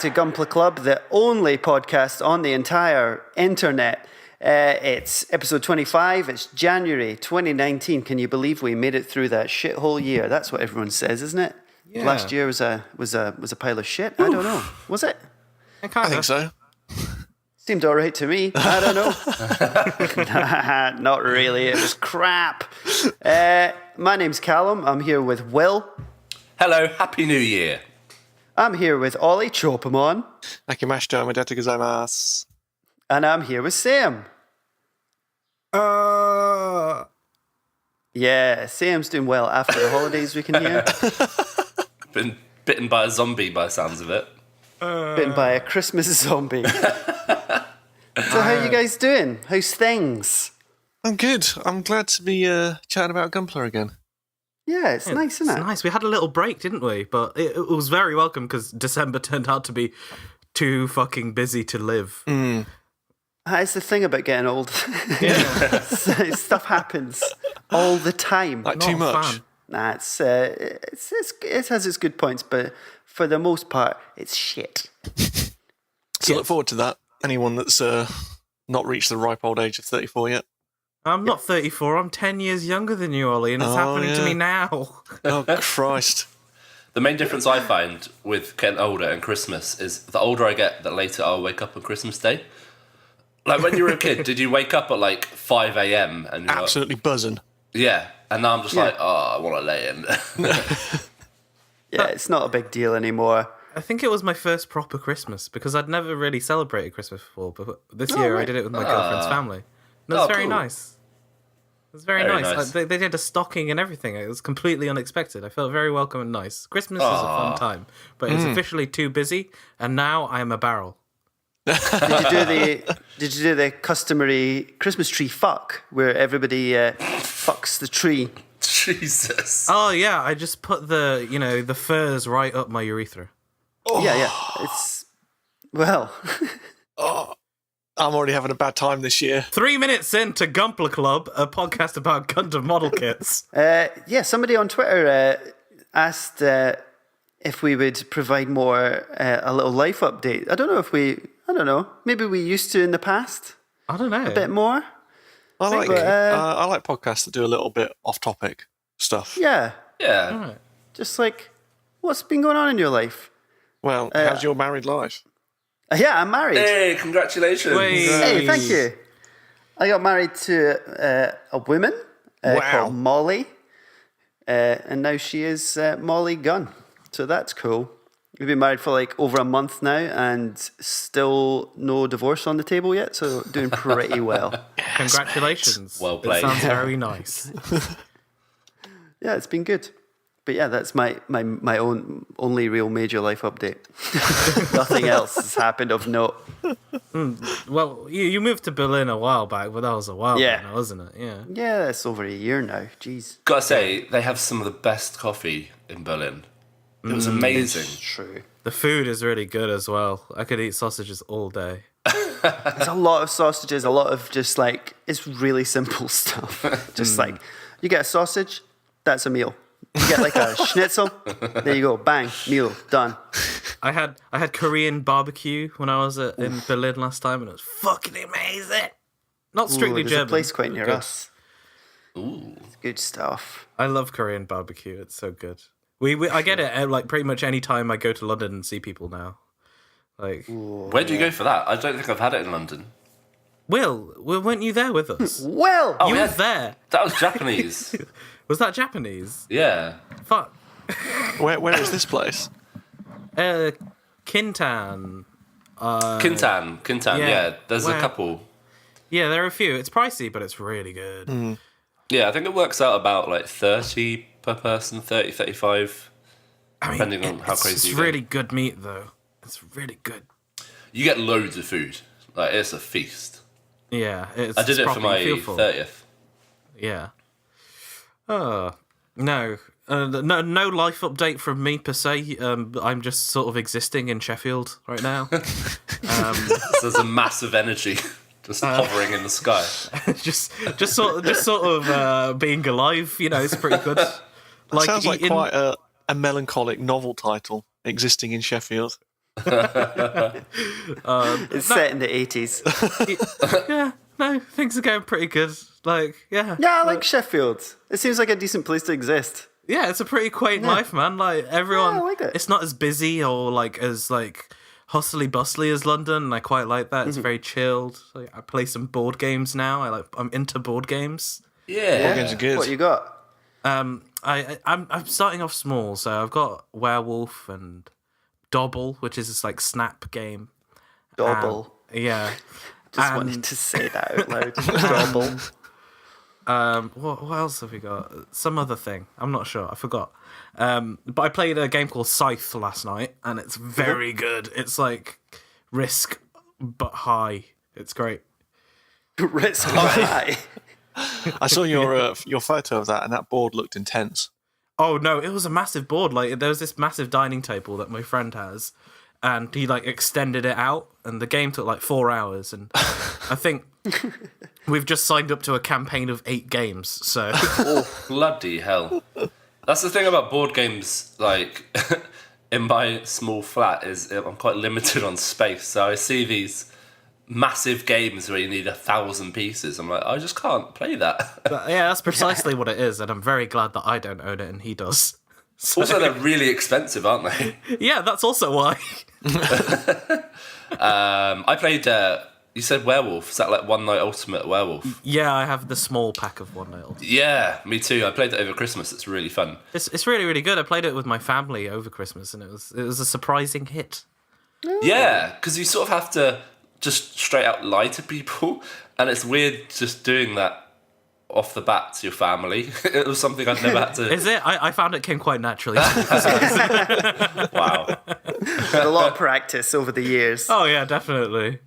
to Gunpla Club, the only podcast on the entire internet. It's episode 25. It's January 2019. Can you believe we made it through that shithole year? That's what everyone says, isn't it? Yeah. Last year was a pile of shit. Oof. I don't know. Was it? I think so. Seemed all right to me. I don't know. Not really. It was crap. My name's Callum. I'm here with Will. Hello. Happy New Year. I'm here with Ollie Chopamon. Akimashita omedetou gozaimasu. And I'm here with Sam. Yeah, Sam's doing well after the holidays, we can hear. Been bitten by a zombie by the sounds of it. Bitten by a Christmas zombie. So how are you guys doing? How's things? I'm good. I'm glad to be chatting about Gunpla again. Yeah, it's nice, isn't it? It's nice. We had a little break, didn't we? But it was very welcome because December turned out to be too fucking busy to live. Mm. That's the thing about getting old. Yeah. Stuff happens all the time. Like too much. Nah, it has its good points, but for the most part, it's shit. So look forward to that. Anyone that's not reached the ripe old age of 34 yet. I'm not 34. I'm 10 years younger than you, Ollie, and it's happening to me now. Oh, Christ. The main difference I find with getting older and Christmas is the older I get, the later I'll wake up on Christmas Day. Like when you were a kid, did you wake up at like 5 a.m? and you're absolutely buzzing? Yeah, and now I'm just like, I want to lay in. Yeah, it's not a big deal anymore. I think it was my first proper Christmas because I'd never really celebrated Christmas before, but this year I did it with my girlfriend's family. And it was very nice. It was very nice. They did a stocking and everything. It was completely unexpected. I felt very welcome and nice. Christmas is a fun time, but it's officially too busy, and now I am a barrel. Did you do the customary Christmas tree fuck where everybody fucks the tree? Jesus. Oh yeah, I just put the furs right up my urethra. Oh. Yeah. It's I'm already having a bad time this year. 3 minutes into Gunpla Club, a podcast about Gundam model kits. Somebody on Twitter asked if we would provide more a little life update. I don't know. Maybe we used to in the past. I don't know. A bit more. I like podcasts that do a little bit off-topic stuff. Yeah. Yeah. Just like, what's been going on in your life? Well, how's your married life? Yeah, I'm married. Hey, congratulations. Hey, thank you. I got married to a woman called Molly, and now she is Molly Gunn. So that's cool. We've been married for like over a month now and still no divorce on the table yet, so doing pretty well. Congratulations. Well played. It sounds very nice. Yeah, it's been good. But yeah, that's my only real major life update. Nothing else has happened of note. Well, you moved to Berlin a while back, but that was a while back now, wasn't it? Yeah. Yeah, it's over a year now. Jeez. Gotta say, they have some of the best coffee in Berlin. It was amazing. It's true. The food is really good as well. I could eat sausages all day. There's a lot of sausages, a lot of just like, it's really simple stuff. Just like, you get a sausage, that's a meal. You get like a schnitzel, there you go, bang, meal, done. I had Korean barbecue when I was in Berlin last time, and it was fucking amazing. Not strictly there's German. a place quite near us. Ooh. It's good stuff. I love Korean barbecue. It's so good. I get it like pretty much any time I go to London and see people now. Like, Where do you go for that? I don't think I've had it in London. Will, weren't you there with us? Well, You were there. That was Japanese. Was that Japanese? Yeah. Fuck. Where is this place? Kintan. Kintan. Yeah. There's a couple. Yeah, there are a few. It's pricey, but it's really good. Yeah, I think it works out about like 30 per person, 30, 35, depending on how crazy you It's go. really good meat, though. It's really good. You get loads of food. Like, it's a feast. Yeah, I did it for my 30th. Yeah. No. No life update from me per se. I'm just sort of existing in Sheffield right now. So there's a massive energy just hovering in the sky. just sort of being alive. It's pretty good. Sounds like quite a melancholic novel title. Existing in Sheffield. It's set in the 80s. Yeah, no, things are going pretty good. Like, yeah. Yeah, I like Sheffield. It seems like a decent place to exist. Yeah, it's a pretty quaint life, man. Like, everyone, Yeah, I like it. It's not as busy or, like, as, like, hustly bustly as London, and I quite like that. It's very chilled. Like, I play some board games now. I'm into board games. Yeah. Board games are good. What you got? I'm starting off small, so I've got Werewolf and Dobble, which is this, like, snap game. Double. Yeah. Just wanted to say that out loud. Double. What else have we got? Some other thing. I'm not sure. I forgot. But I played a game called Scythe last night, and it's very good. It's like Risk, but high. It's great. Risk high. I saw your photo of that, and that board looked intense. Oh no, it was a massive board. Like, there was this massive dining table that my friend has, and he like extended it out, and the game took like 4 hours. And I think we've just signed up to a campaign of 8 games. So Bloody hell. That's the thing about board games, like, in my small flat, is I'm quite limited on space. So I see these massive games where you need 1,000 pieces. I'm like, I just can't play that. yeah, that's precisely what it is, and I'm very glad that I don't own it and he does. So, Also, they're really expensive, aren't they? yeah, that's also why. I played, you said Werewolf. Is that like One Night Ultimate Werewolf? Yeah, I have the small pack of One Night. Yeah, me too. I played it over Christmas. It's really fun. It's really, really good. I played it with my family over Christmas, and it was a surprising hit. Yeah, because you sort of have to just straight out lie to people, and it's weird just doing that off the bat to your family. It was something I'd never had to. Is it? I found it came quite naturally. Wow. Had a lot of practice over the years. Oh yeah, definitely.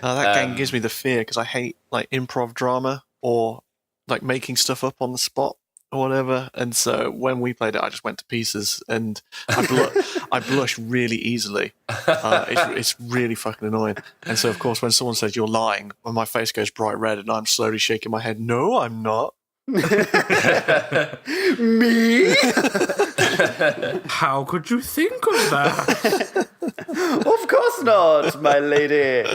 That game gives me the fear because I hate like improv drama or like making stuff up on the spot or whatever. And so when we played it, I just went to pieces, and I blush really easily. It's really fucking annoying. And so of course, when someone says you're lying, when my face goes bright red and I'm slowly shaking my head, no, I'm not. Me? How could you think of that? Of course not, my lady.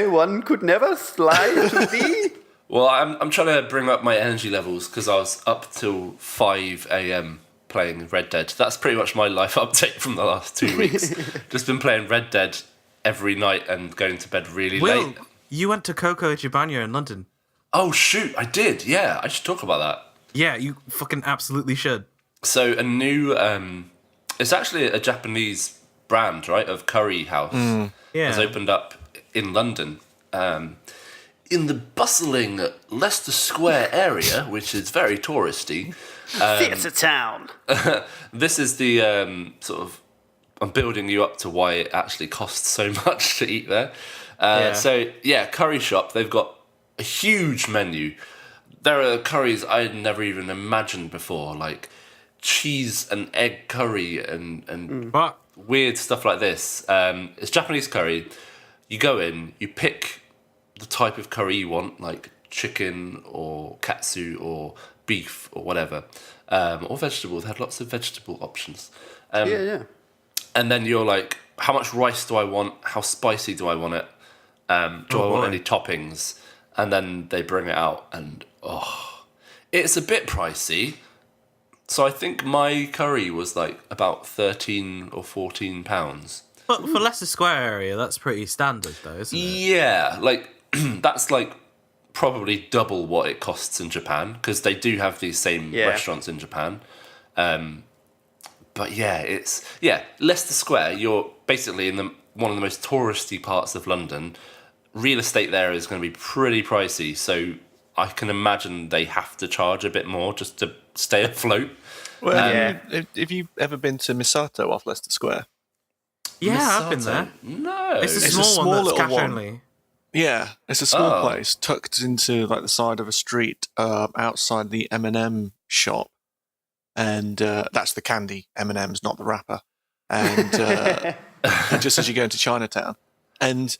One could never lie to thee. Well, I'm trying to bring up my energy levels because I was up till 5 a.m. playing Red Dead. That's pretty much my life update from the last 2 weeks. Just been playing Red Dead every night and going to bed really late. You went to Coco Chibana in London. Oh, shoot, I did. Yeah, I should talk about that. Yeah, you fucking absolutely should. So a new, it's actually a Japanese brand, right, of curry house. Yeah. Has opened up in London. In the bustling Leicester Square area, which is very touristy. Theatre town. This is the sort of, I'm building you up to why it actually costs so much to eat there. So, yeah, curry shop. They've got a huge menu. There are curries I'd never even imagined before, like cheese and egg curry and weird stuff like this. It's Japanese curry. You go in, you pick the type of curry you want, like chicken or katsu or beef or whatever, or vegetable. They had lots of vegetable options. Yeah. And then you're like, how much rice do I want? How spicy do I want it? Do I want any toppings? And then they bring it out, and it's a bit pricey. So I think my curry was like about £13 or £14. But for Leicester Square area, that's pretty standard, though, isn't it? Yeah, like that's like probably double what it costs in Japan, because they do have these same restaurants in Japan. But Leicester Square. You're basically in one of the most touristy parts of London. Real estate there is going to be pretty pricey, so I can imagine they have to charge a bit more just to stay afloat. Well, have you ever been to Misato off Leicester Square? Yeah, Misato? I've been there. No. It's a It's small one that's cash one. only. Yeah, it's a small place tucked into like the side of a street outside the M&M shop, and that's the candy M&Ms, not the wrapper. And just as you go into Chinatown, and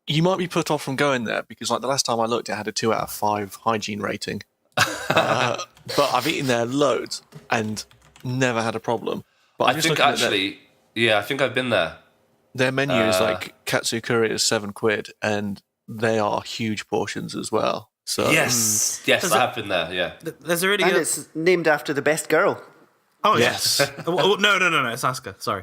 you might be put off from going there because, like, the last time I looked, it had a 2 out of 5 hygiene rating. But I've eaten there loads and never had a problem. But I think I've been there. Their menu is like katsu curry is £7, and they are huge portions as well. So yes, I have been there. Yeah, there's a really And good. it's named after the best girl. Oh yes. no, it's Asuka. Sorry.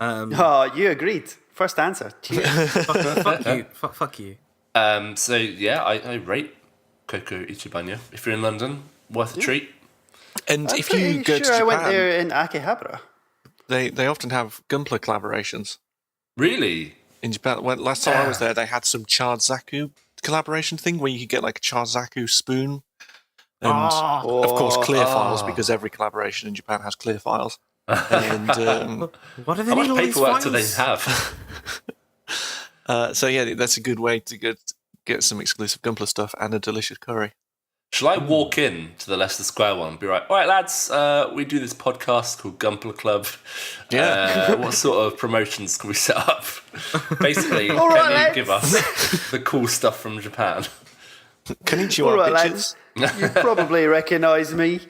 Oh, you agreed. First answer. Cheers. Fuck you. Fuck you. So yeah, I rate Koko Ichibanya. If you're in London, worth a treat. And I'm if you pretty go to sure I went Japan, there in Akihabara. they often have Gunpla collaborations. Really? In Japan, last time I was there, they had some Charzaku collaboration thing where you could get like a Charzaku spoon. And of course, clear files, because every collaboration in Japan has clear files. And What do they How need much all these paperwork files? do they have? so yeah, that's a good way to get some exclusive Gunpla stuff and a delicious curry. Shall I walk in to the Leicester Square one and be right, all right, lads, we do this podcast called Gunpla Club. Yeah. What sort of promotions can we set up? Basically, All can right, you give us the cool stuff from Japan? Konnichiwa All right, bitches. lads. You probably recognise me.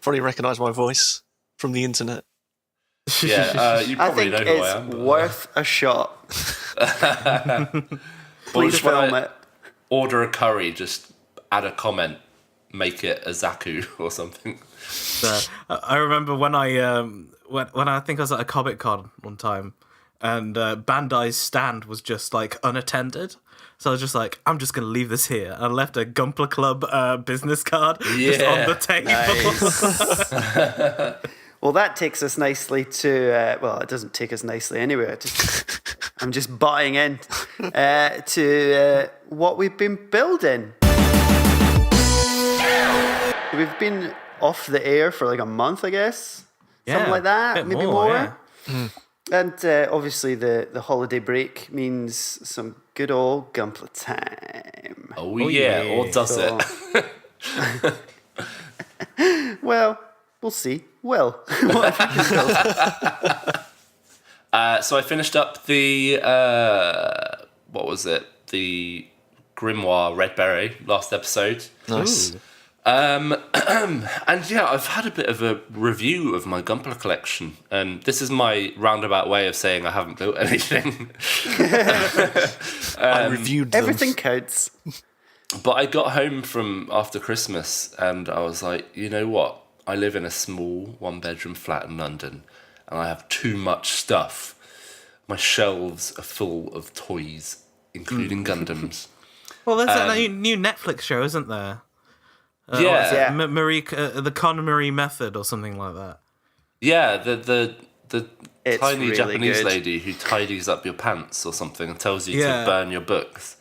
Probably recognise my voice from the internet. Yeah, you I probably think know who it's I am. But, worth a shot. or Please just when film I it. order a curry, just add a comment, make it a Zaku or something. I remember when I think I was at a Comic Con one time, and Bandai's stand was just like unattended. So I was just like, I'm just gonna leave this here. I left a Gunpla Club business card just on the table. Nice. Well, that takes us nicely to. Well, it doesn't take us nicely anywhere. I'm just buying in to what we've been building. We've been off the air for like a month, I guess. Something like that, maybe more. Yeah. And obviously the holiday break means some good old Gunpla time. Oh yeah, or does So- it? Well, we'll see. Well, what have you built? So I finished up the what was it? The Grimoire Red Beret last episode. Nice. And yeah, I've had a bit of a review of my Gunpla collection, and this is my roundabout way of saying I haven't built anything. I reviewed them. Everything counts. But I got home from after Christmas, and I was like, you know what? I live in a small one-bedroom flat in London, and I have too much stuff. My shelves are full of toys, including Gundams. Well, there's a new Netflix show, isn't there? Yeah. Marie, the Con Marie method or something like that. Yeah, the It's tiny really Japanese good. lady who tidies up your pants or something and tells you Yeah. to burn your books.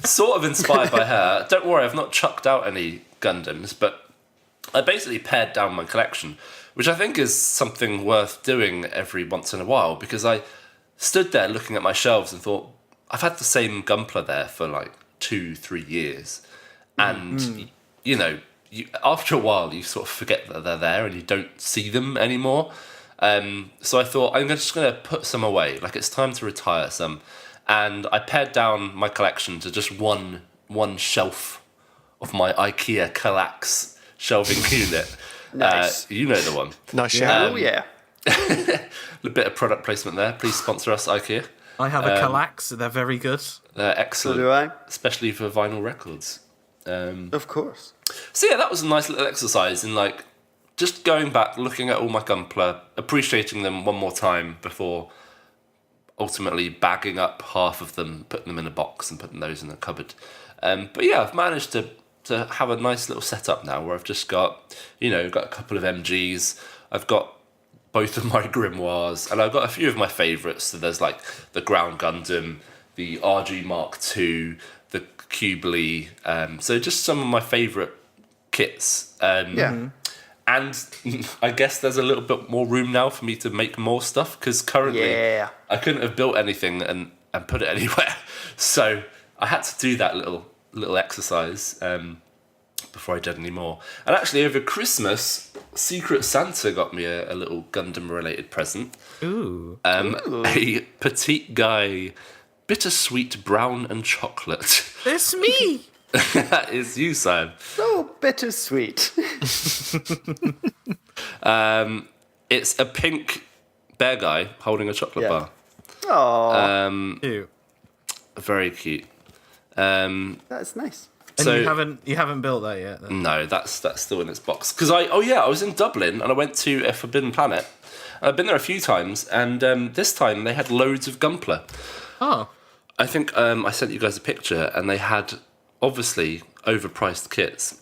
Sort of inspired by her. Don't worry, I've not chucked out any Gundams, but I basically pared down my collection, which I think is something worth doing every once in a while, because I stood there looking at my shelves and thought, I've had the same Gunpla there for like 2-3 years. And, you know, after a while, you sort of forget that they're there and you don't see them anymore. So I thought, I'm just going to put some away. Like, it's time to retire some. And I pared down my collection to just one shelf of my IKEA Kallax shelving unit. Nice. You know the one. Nice shout. Oh, yeah. A bit of product placement there. Please sponsor us, IKEA. I have a Kallax. They're very good. They're So excellent, do I. especially for vinyl records. Of course. So yeah, that was a nice little exercise in like just going back, looking at all my Gunpla, appreciating them one more time before ultimately bagging up half of them, putting them in a box and putting those in the cupboard. But yeah, I've managed to have a nice little setup now where I've just got, got a couple of MGs. I've got both of my grimoires, and I've got a few of my favourites. So there's like the Ground Gundam, the RG Mark II, the Cubely. So just some of my favourite kits. Yeah. And I guess there's a little bit more room now for me to make more stuff, because currently Yeah. I couldn't have built anything and put it anywhere. So I had to do that little exercise before I did any more. And actually over Christmas, Secret Santa got me a little Gundam-related present. Ooh. A petite guy, bittersweet brown and chocolate. It's me. That is you, Sam. So bittersweet. It's a pink bear guy holding a chocolate bar. Oh, Cute. Very cute. that's nice. And So you haven't built that yet, then? no, that's still in its box. Because I was in Dublin and I went to a Forbidden Planet. And I've been there a few times, and this time they had loads of Gunpla. Oh. I think I sent you guys a picture, and they had obviously overpriced kits.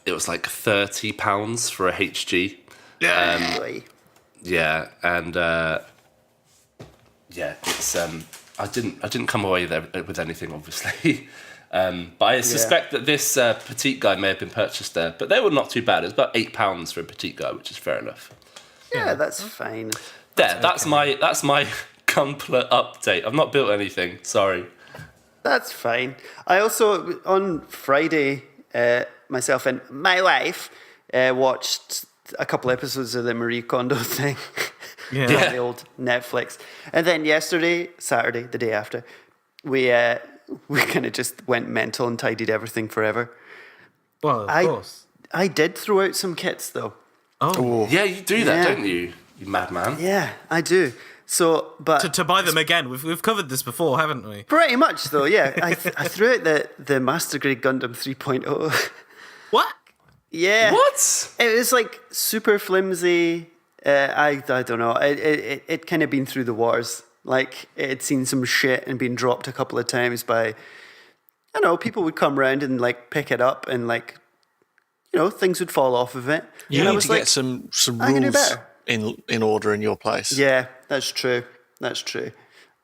It was like £30 for a HG. Yeah, and it's I didn't come away there with anything, obviously. But I suspect that this petite guy may have been purchased there. But they were not too bad. It was about £8 for a petite guy, which is fair enough. Yeah, that's fine. That's my Gunpla update. I've not built anything. Sorry. That's fine. I also, on Friday, myself and my wife watched a couple episodes of the Marie Kondo thing. Yeah. On the old Netflix. And then yesterday, Saturday, the day after, we kind of just went mental and tidied everything forever. Well, of course. I did throw out some kits, though. Oh. Yeah, you do that, Yeah. don't you? You madman. Yeah, I do. So, but To buy them again. We've covered this before, haven't we? pretty much, though, yeah. I threw out the Master Grade Gundam 3.0. What? Yeah. What? It was like super flimsy. I don't know. It kind of been through the wars. Like it had seen some shit and been dropped a couple of times by, I don't know, people would come around and like pick it up and like, you know, things would fall off of it. You and I need was to like, get some I can do rules better. in order in your place. Yeah, that's true. That's true.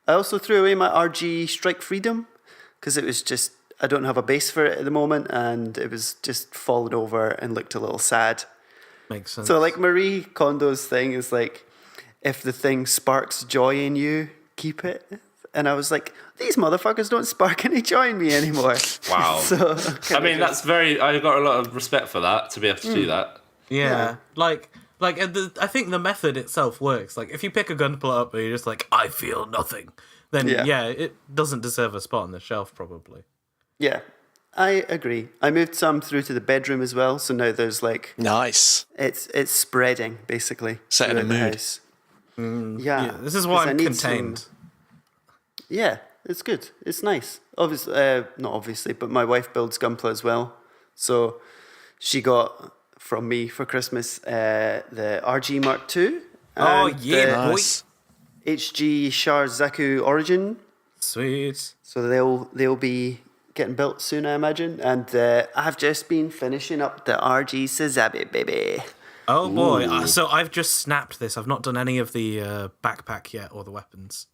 I also threw away my RG Strike Freedom because it was just, I don't have a base for it at the moment and it was just fallen over and looked a little sad. Makes sense. So like Marie Kondo's thing is like, if the thing sparks joy in you, keep it. And I was like, these motherfuckers don't spark any joy in me anymore. Wow. So I mean, that's very. I got a lot of respect for that to be able to do that. Yeah. Like I think the method itself works. Like, if you pick a Gunpla up and you're just like, I feel nothing, then Yeah. it doesn't deserve a spot on the shelf, probably. Yeah, I agree. I moved some through to the bedroom as well, so now there's like Nice. it's spreading basically. Setting a throughout the mood. house. Yeah, this is why 'cause I I'm need contained. Yeah, it's good. It's nice. Obviously, not obviously, but my wife builds Gunpla as well, so she got from me for Christmas the RG Mark II. Oh, and yeah, the boy. Nice. HG Sharzaku Origin. Sweet. So they'll be getting built soon, I imagine. And I've just been finishing up the RG Suzabe, baby. Oh boy! So I've just snapped this. I've not done any of the backpack yet or the weapons.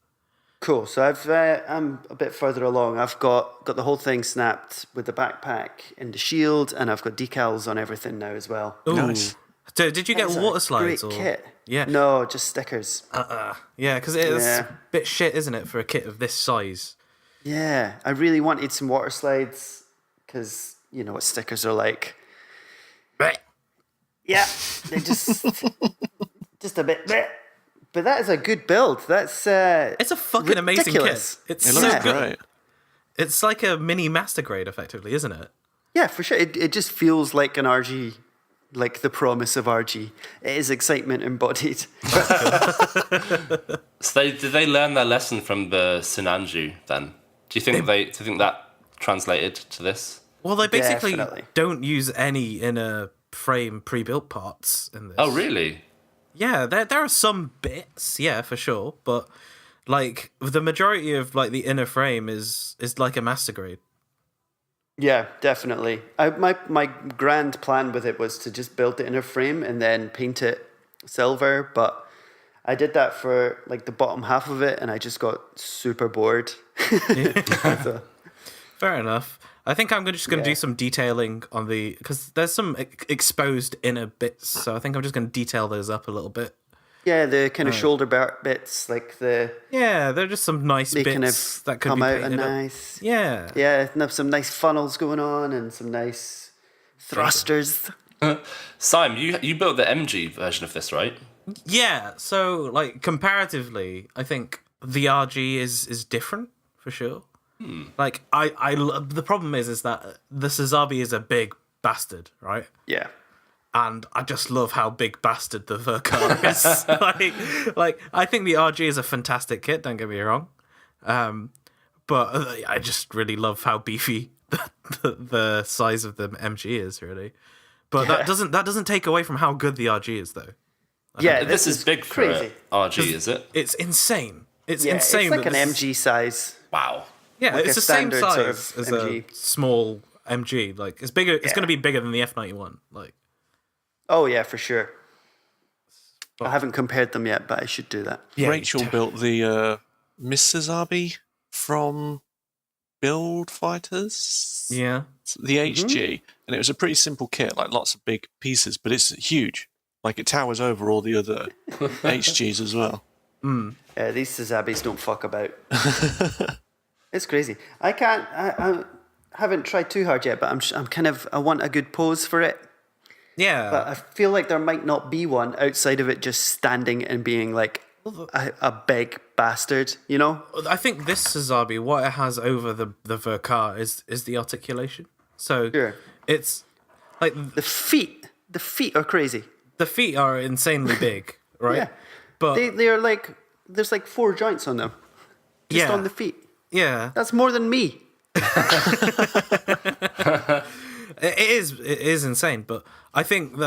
Cool. So I'm a bit further along. I've got the whole thing snapped with the backpack and the shield, and I've got decals on everything now as well. Ooh. Nice. So did you get That's a water slides? Great Or kit. yeah, No, just stickers. yeah, because it's Yeah. a bit shit, isn't it, for a kit of this size? Yeah, I really wanted some water slides because you know what stickers are like. Right. Yeah, they just a bit. But that is a good build. That's It's a fucking amazing ridiculous. kit. It's It so looks good. great. It's like a mini master grade, effectively, isn't it? Yeah, for sure. It just feels like an RG, like the promise of RG. It is excitement embodied. So did they learn their lesson from the Sinanju then? Do you think that translated to this? Well, they basically Definitely. don't use any inner frame pre-built parts in this. Oh, really? Yeah, there are some bits, yeah, for sure, but like the majority of like the inner frame is like a master grade. Yeah, definitely. My grand plan with it was to just build the inner frame and then paint it silver, but I did that for like the bottom half of it, and I just got super bored. So, Fair enough. I think I'm just going to do some detailing on because there's some exposed inner bits, so I think I'm just going to detail those up a little bit. yeah, the kind of shoulder bits, like Yeah, they're just some nice they bits kind of that could come be out painted and up. nice. Yeah. Yeah, and have some nice funnels going on and some nice thrusters. Simon, you built the MG version of this, right? Yeah, so like comparatively, I think the RG is different for sure. Like the problem is that the Suzabe is a big bastard, right? Yeah. and I just love how big bastard the Verkar is. like I think the RG is a fantastic kit. Don't get me wrong, but I just really love how beefy the size of the MG is. Really, but that doesn't take away from how good the RG is, though. This is big crazy for RG, is it? It's insane. It's insane. It's like an MG size. Wow. Yeah, like it's the same size sort of as MG. a small MG. Like it's bigger. It's going to be bigger than the F91. Like. Oh yeah, for sure. I haven't compared them yet, but I should do that. Yeah, Rachel built the Miss Sazabi from Build Fighters. Yeah. The HG, and it was a pretty simple kit, like lots of big pieces, but it's huge. Like it towers over all the other HGs as well. These Sazabis don't fuck about. It's crazy. I haven't tried too hard yet, but I want a good pose for it. Yeah. But I feel like there might not be one outside of it just standing and being like a big bastard, you know? I think this Sazabi, what it has over the Verkar is the articulation. So it's like the feet are crazy. The feet are insanely big, right? Yeah. But they are like there's like 4 joints on them. Just on the feet. Yeah. That's more than me. It is insane, but I think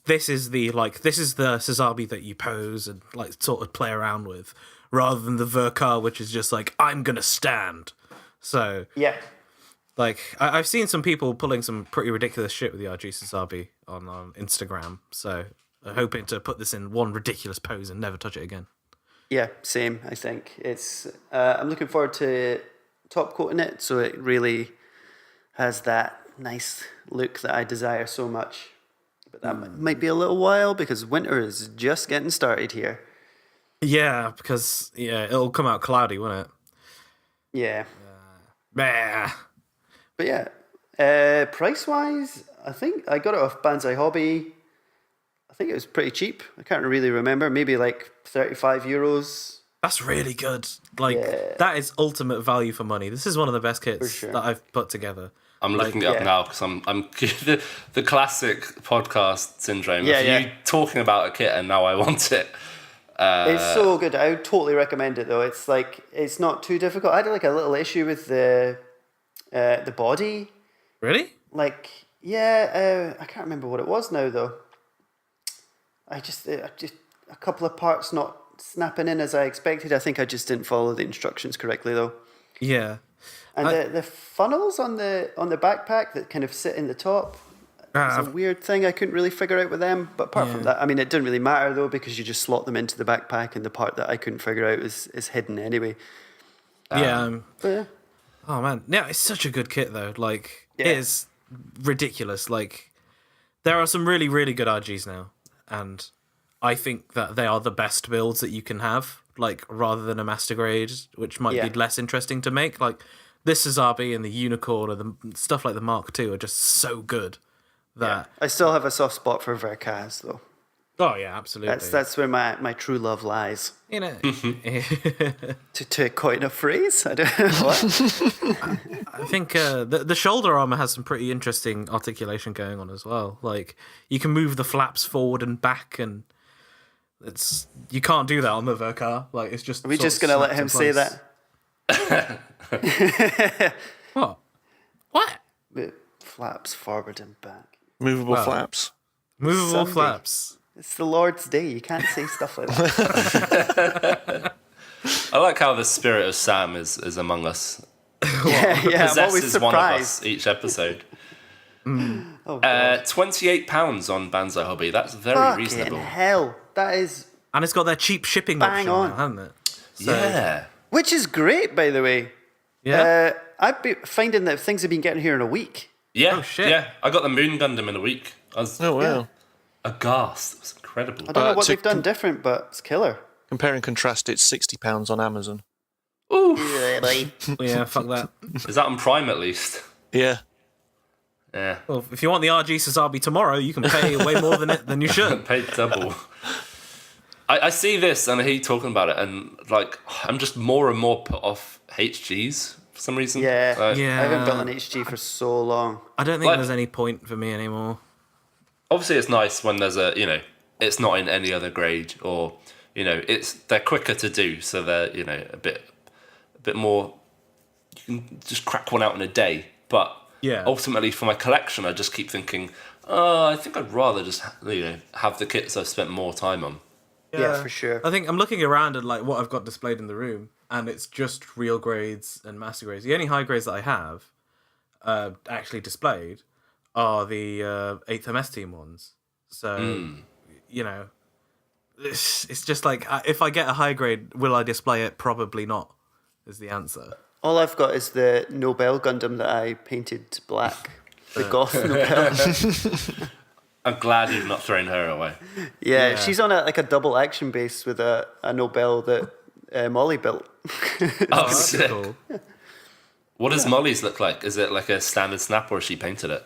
this is the Sazabi that you pose and like sort of play around with, rather than the Verkar, which is just like I'm gonna stand. So yeah, like I've seen some people pulling some pretty ridiculous shit with the RG Sazabi on Instagram. So I'm hoping to put this in one ridiculous pose and never touch it again. Yeah, same. I think it's. I'm looking forward to top coating it, so it really has that nice look that I desire so much. But that might be a little while because winter is just getting started here. Yeah, because it'll come out cloudy, won't it? Yeah. Bah. But price wise, I think I got it off Banzai Hobby. I think it was pretty cheap. I can't really remember. Maybe like €35. That's really good. Like that is ultimate value for money. This is one of the best kits that I've put together. I'm looking it up now because I'm the classic podcast syndrome. You talking about a kit and now I want it. It's so good. I would totally recommend it though. It's like it's not too difficult. I had like a little issue with the body. Really? Like I can't remember what it was now though. I just a couple of parts not snapping in as I expected. I think I just didn't follow the instructions correctly though. Yeah. And the funnels on the backpack that kind of sit in the top, it's a weird thing I couldn't really figure out with them. But apart from that, I mean, it didn't really matter though because you just slot them into the backpack, and the part that I couldn't figure out is hidden anyway. Oh man, yeah, it's such a good kit though. Like it is ridiculous. Like there are some really really good RGs now, and I think that they are the best builds that you can have. Like rather than a master grade, which might be less interesting to make. Like this Sazabi and the Unicorn or the stuff like the Mark II are just so good that I still have a soft spot for Verkaz though. Oh yeah, absolutely. That's where my true love lies. You know, to coin a phrase, I don't know what. I think the shoulder armor has some pretty interesting articulation going on as well. Like you can move the flaps forward and back, and you can't do that on the Verkar. Like it's just. Are we just gonna let him say that? What? It flaps forward and back. Movable flaps. Movable flaps. It's the Lord's Day. You can't say stuff like that. I like how the spirit of Sam is among us. Possesses one of us each episode. £28 on Banzai Hobby. That's very reasonable. Hell, that is. And it's got their cheap shipping option, now, hasn't it? So, which is great, by the way. Yeah. I've been finding that things have been getting here in a week. Yeah. Oh, shit. Yeah. I got the Moon Gundam in a week. I was aghast. It was incredible. I don't know what they've done different, but it's killer. Compare and contrast, it's £60 on Amazon. Ooh. Yeah, fuck that. Is that on Prime at least? Yeah. Yeah. Well, if you want the RG Sazabi tomorrow, you can pay way more than you should. Pay double. I see this and I hear you talking about it, and like I'm just more and more put off HGs for some reason. I haven't built an HG for so long. I don't think there's any point for me anymore. obviously it's nice when there's it's not in any other grade, or they're quicker to do, so they're a bit more. You can just crack one out in a day, but ultimately for my collection, I just keep thinking, I think I'd rather just have the kits I've spent more time on. Yeah, for sure. I think I'm looking around at like what I've got displayed in the room, and it's just real grades and master grades. The only high grades that I have actually displayed are the 8th MS team ones. So, it's just like, if I get a high grade, will I display it? Probably not, is the answer. All I've got is the Nobel Gundam that I painted black. The Goth Nobel. I'm glad you've not thrown her away. Yeah, she's on a double action base with a Nobel that Molly built. Oh, sick. Cool. What does Molly's look like? Is it like a standard snap, or she painted it?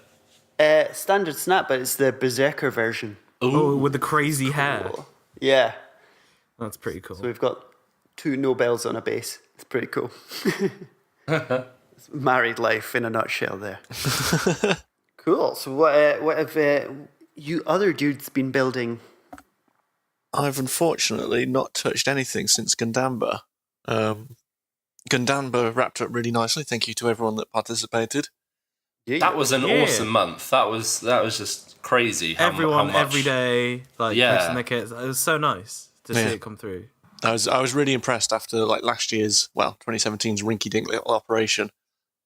Standard snap, but it's the Berserker version. Ooh, with the crazy hair. Yeah. That's pretty cool. So we've got 2 Nobels on a base. It's pretty cool. It's married life in a nutshell there. Cool. So what have you other dudes been building? I've unfortunately not touched anything since Gundamba. Gundamba wrapped up really nicely. Thank you to everyone that participated. Yeah. That was an awesome month. That was just crazy. Everyone how much... every day, posting their kits. It was so nice to see it come through. I was really impressed after last year's 2017's rinky-dink little operation,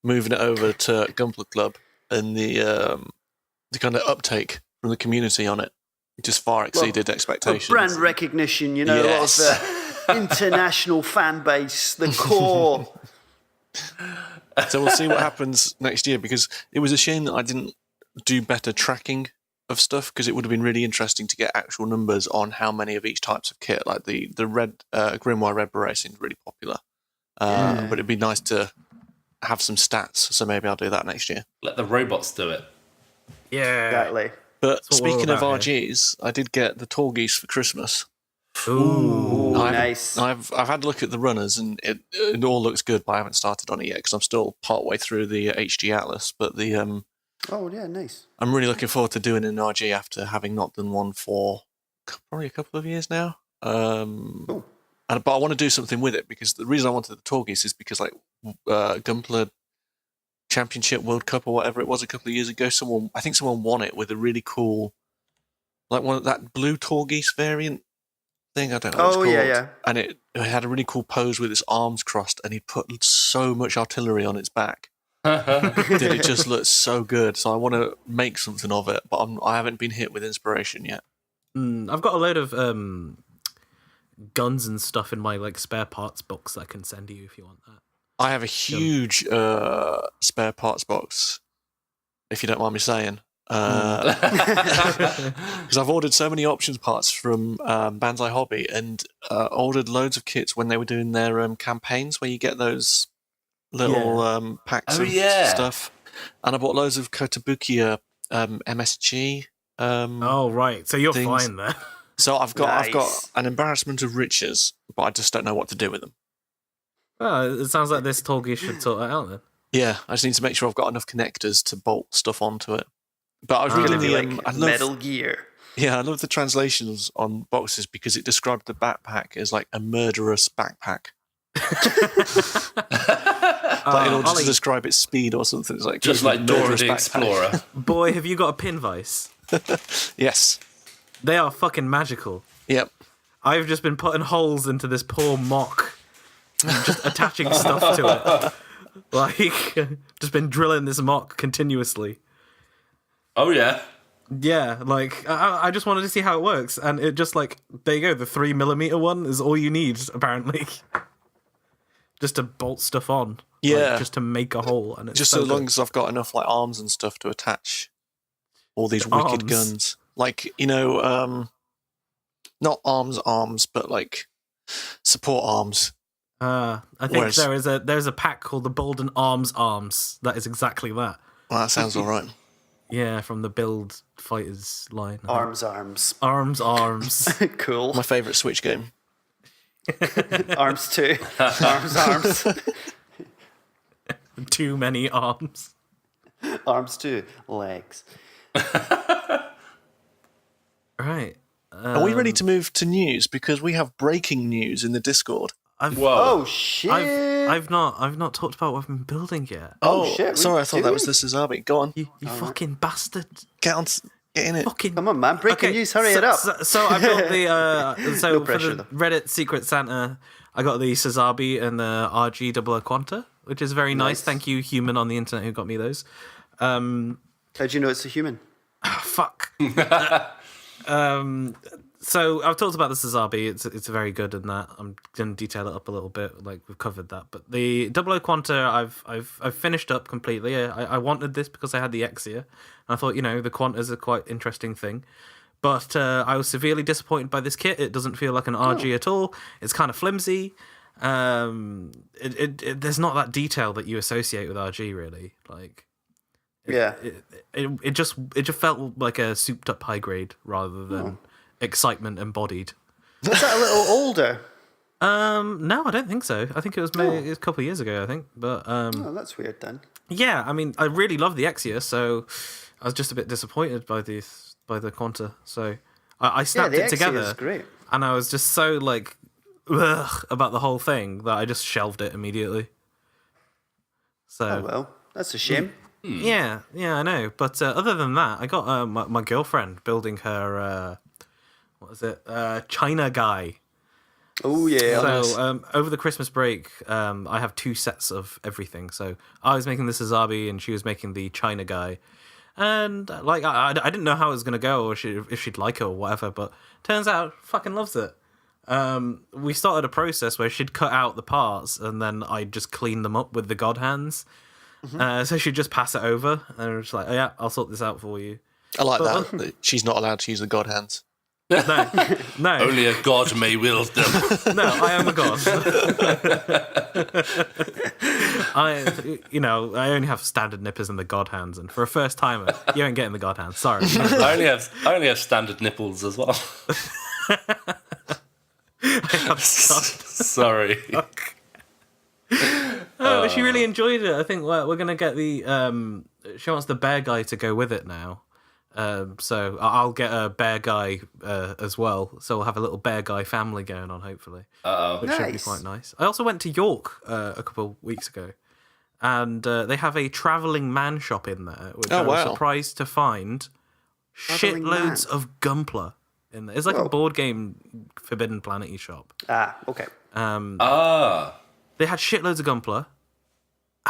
moving it over to Gunpla Club, and the kind of uptake from the community on it just far exceeded expectations. Brand recognition, a lot of the international fan base, the core. So we'll see what happens next year, because it was a shame that I didn't do better tracking of stuff, because it would have been really interesting to get actual numbers on how many of each types of kit. Like the red Grimoire Red Beret seemed really popular, but it'd be nice to have some stats. So maybe I'll do that next year. Let the robots do it. Yeah, exactly. But speaking of RGs, I did get the Torgis for Christmas. Ooh, nice. I've had a look at the runners, and it all looks good, but I haven't started on it yet because I'm still part way through the HG Atlas. But the oh yeah, nice. I'm really looking forward to doing an RG after having not done one for probably a couple of years now. But I want to do something with it, because the reason I wanted the Torgis is because Gunpla Championship World Cup or whatever it was a couple of years ago, I think someone won it with a really cool, like one of that blue Torgis variant thing. I don't know what it's called. Yeah. And it had a really cool pose with its arms crossed, and he put so much artillery on its back. It just looks so good. So I want to make something of it, but I haven't been hit with inspiration yet. I've got a load of guns and stuff in my spare parts box that I can send you if you want that. I have a huge spare parts box, if you don't mind me saying. Because I've ordered so many options parts from Banzai Hobby, and ordered loads of kits when they were doing their campaigns where you get those little packs of stuff. And I bought loads of Kotobukiya MSG. Oh, right. So you're fine there. So I've got an embarrassment of riches, but I just don't know what to do with them. Well, it sounds like this Torgi should sort that out then. Yeah, I just need to make sure I've got enough connectors to bolt stuff onto it. But I was reading the Metal Gear. Yeah, I love the translations on boxes, because it described the backpack as like a murderous backpack. In order to describe its speed or something, it's like just like Dora the Explorer. Boy, have you got a pin vise? Yes, they are fucking magical. Yep. I've just been putting holes into this poor mock, just attaching stuff to it. Just been drilling this mock continuously. Oh yeah. Yeah, I just wanted to see how it works, and it just there you go. The 3mm one is all you need, apparently, just to bolt stuff on. Yeah, just to make a hole, and it's just so long as I've got enough arms and stuff to attach all these wicked guns, not arms, but support arms. I think there's a pack called the Bolden Arms. That is exactly that. Well, that sounds all right. Yeah, from the Build Fighters line. Arms. Cool. My favourite Switch game. Arms 2. Arms. Too many arms. Arms 2. Legs. right. Are we ready to move to news? Because we have breaking news in the Discord. Oh shit! I've not talked about what I've been building yet. Oh shit! Sorry, I thought that was the Suzabi. Go on. You fucking bastard! Get in it. Fucking come on, man! Breaking news! Hurry it up! So I built the No pressure, for the Reddit Secret Santa. I got the Suzabi and the RG Double Quanta, which is very nice. Thank you, human on the internet who got me those. How'd you know it's a human? Fuck. So I've talked about the Suzabi. It's very good in that. I'm gonna detail it up a little bit, like we've covered that. But the Double O Quanta, I've finished up completely. I wanted this because I had the Exia, and I thought the Quanta's a quite interesting thing. But I was severely disappointed by this kit. It doesn't feel like an RG at all. It's kind of flimsy. There's not that detail that you associate with RG really. Like, it just felt like a souped up high grade rather than excitement embodied. Was that a little older? No, I don't think so. I think it was maybe a couple of years ago. I think, but oh, that's weird then. Yeah, I mean, I really love the Exia, so I was just a bit disappointed by the Quanta. So I snapped it together, great. And I was just so like about the whole thing that I just shelved it immediately. So oh well, that's a shame. Yeah, I know. But other than that, I got my girlfriend building her China guy. Oh yeah. So over the Christmas break, I have 2 sets of everything. So I was making the Suzabi, and she was making the China guy. And like I didn't know how it was gonna go, or if she'd like it or whatever. But turns out, fucking loves it. We started a process where she'd cut out the parts, and then I'd just clean them up with the God hands. So she'd just pass it over, and I was just like, "Oh yeah, I'll sort this out for you." I like that she's not allowed to use the God hands. No. Only a god may wield them. No, I am a god. I only have standard nippers and the god hands, and for a first timer, you ain't getting the god hands. Sorry. I only have standard nipples as well. Sorry. But she really enjoyed it. I think we're gonna get the. She wants the bear guy to go with it now. So I'll get a bear guy as well. So we'll have a little bear guy family going on, hopefully. Which should be quite nice. I also went to York a couple of weeks ago, and they have a travelling man shop in there, which I was surprised to find shitloads of Gunpla in there. It's like a board game Forbidden Planet-y shop. Okay. They had shitloads of Gunpla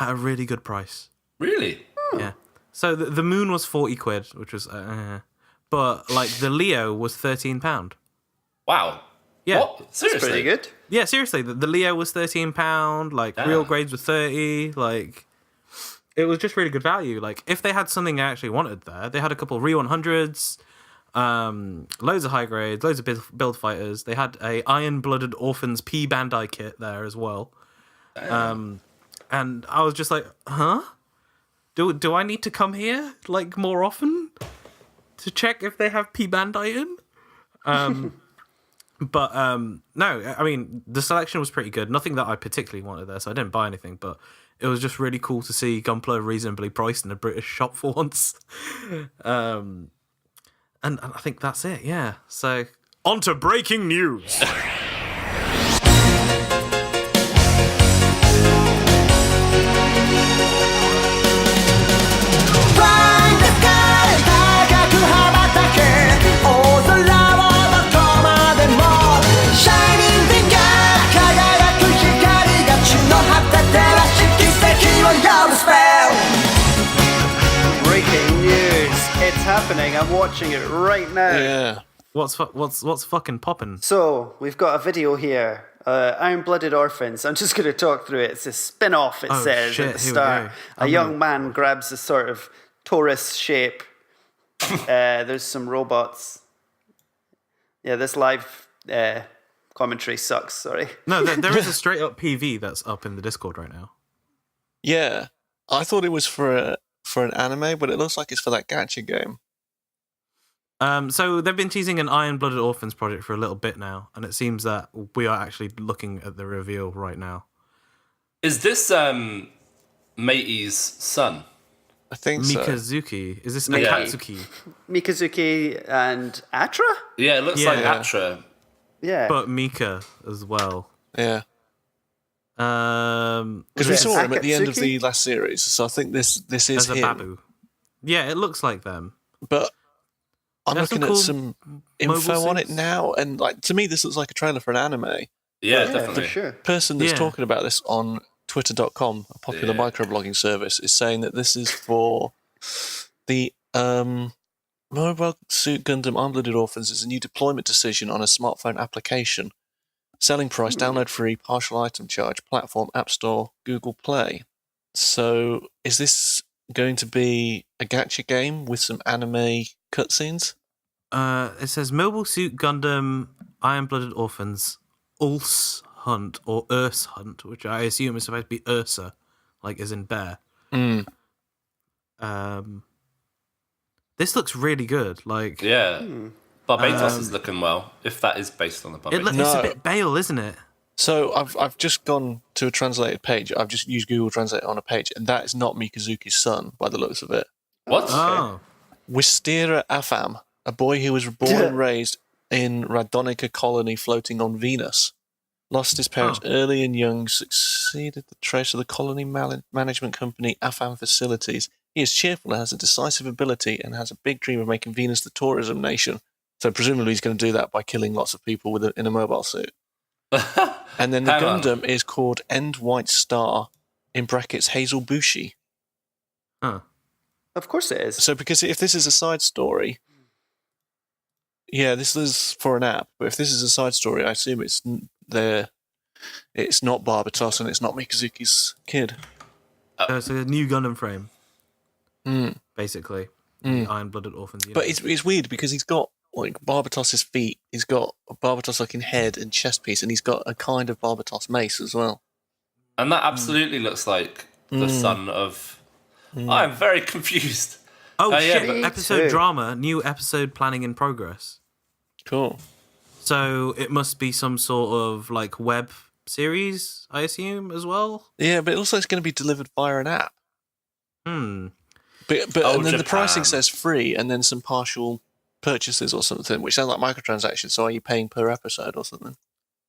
at a really good price. Really? Yeah. So the moon was 40 quid, which was, but like the Leo was £13. Wow. Yeah. What? Seriously? That's pretty good. Yeah, seriously. The Leo was £13. Like real grades were 30. Like it was just really good value. Like if they had something I actually wanted there, they had a couple of Re 100s, loads of high grades, loads of build fighters. They had a Iron Blooded Orphans P Bandai kit there as well. And I was just like, huh? Do I need to come here like more often to check if they have P Bandai in? But no, I mean the selection was pretty good. Nothing that I particularly wanted there, so I didn't buy anything. But it was just really cool to see Gunpla reasonably priced in a British shop for once. And I think that's it. Yeah. So on to breaking news. Happening. I'm watching it right now. Yeah. What's fucking popping? So we've got a video here. Iron Blooded Orphans. I'm just going to talk through it. It's a spin-off. It says at the start. A young man grabs a sort of torus shape. There's some robots. Yeah, this live commentary sucks. Sorry. No, there is a straight up PV that's up in the Discord right now. Yeah, I thought it was for an anime, but it looks like it's for that gacha game. So they've been teasing an Iron Blooded Orphans project for a little bit now, and it seems that we are actually looking at the reveal right now. Is this Matey's son? I think so. Mikazuki. Is this Maybe. Akatsuki? Mikazuki and Atra? Yeah, it looks like Atra. Yeah. But Mika as well. Yeah. Because we saw him at the end of the last series, so I think this is as a him. Babu. Yeah, it looks like them. But I'm There's looking at some info on it now, and like to me, this looks like a trailer for an anime. Yeah, definitely. For sure. Person that's talking about this on Twitter.com, a popular microblogging service, is saying that this is for the Mobile Suit Gundam Unblooded Orphans is a new deployment decision on a smartphone application. Selling price, download free, partial item charge, platform, App Store, Google Play. So, is this going to be a gacha game with some anime cutscenes? It says Mobile Suit Gundam Iron-Blooded Orphans Ulse Hunt or Ursa Hunt, which I assume is supposed to be Ursa, like as in bear. This looks really good. Like Barbados is looking well, if that is based on the Barbados. It's a bit Bale, isn't it? So I've just gone to a translated page. I've just used Google Translate on a page, and that is not Mikazuki's son, by the looks of it. What? Oh. Wistira Afam, a boy who was born and raised in Radonica colony floating on Venus. Lost his parents early and young, succeeded the trace of the colony management company Afam Facilities. He is cheerful and has a decisive ability and has a big dream of making Venus the tourism nation. So presumably he's going to do that by killing lots of people in a mobile suit. And then the Gundam is called End White Star, in brackets Hazel Bushi. Huh. Of course it is. So because if this is a side story, this is for an app, but if this is a side story, I assume it's not Barbatos and it's not Mikazuki's kid. It's a new Gundam frame, basically. The Iron-Blooded Orphans. But it's weird because he's got like Barbatos's feet, he's got a Barbatos-looking head and chest piece, and he's got a kind of Barbatos mace as well. And that absolutely looks like the son of... I'm very confused. Oh, shit. Episode drama, new episode planning in progress. Cool. So it must be some sort of like web series, I assume, as well? Yeah, but it looks like it's going to be delivered via an app. But and then the pricing says free and then some partial purchases or something, which sound like microtransactions. So are you paying per episode or something?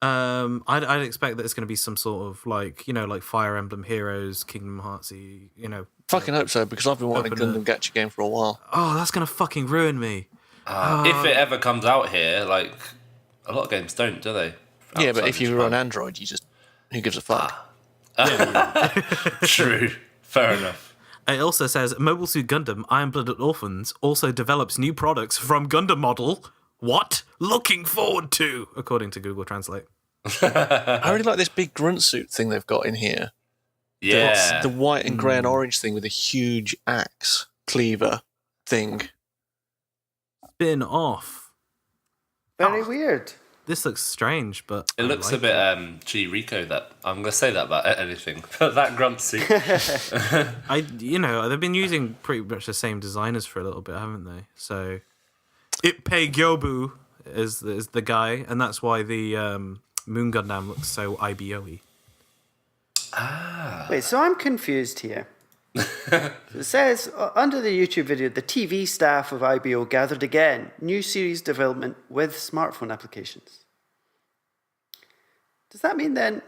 I'd expect that it's going to be some sort of like, like Fire Emblem Heroes, Kingdom Heartsy, Fucking hope so, because I've been wanting a Gundam gacha game for a while. Oh, that's going to fucking ruin me. If it ever comes out here, like, a lot of games don't, do they? Yeah, but if you were on Android, who gives a fuck? True. Fair enough. It also says Mobile Suit Gundam Iron-Blooded Orphans also develops new products from Gundam model. What? Looking forward to, according to Google Translate. I really like this big grunt suit thing they've got in here. Yeah. The white and grey and orange thing with a huge axe cleaver thing. Spin off. Very weird. This looks strange, but it looks a bit G Rico. That I'm going to say that about anything, but that grunt suit. They've been using pretty much the same designers for a little bit, haven't they? So, Ippei Gyobu is the guy, and that's why the Moon Gundam looks so IBO-y. Wait, so I'm confused here. It says, under the YouTube video, the TV staff of IBO gathered again. New series development with smartphone applications. Does that mean then...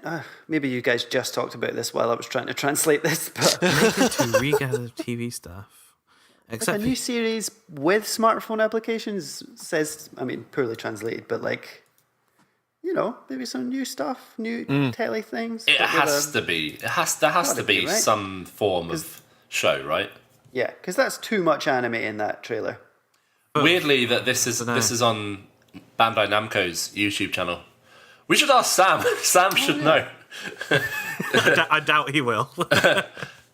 maybe you guys just talked about this while I was trying to translate this, but... to regather TV staff. Except a new series with smartphone applications says... I mean, poorly translated, but like... maybe some new stuff, new telly things. It has to be. There has to be right? some form of show, right? Yeah, because that's too much anime in that trailer. Weirdly, that this is on Bandai Namco's YouTube channel. We should ask Sam. Sam should know. I doubt he will.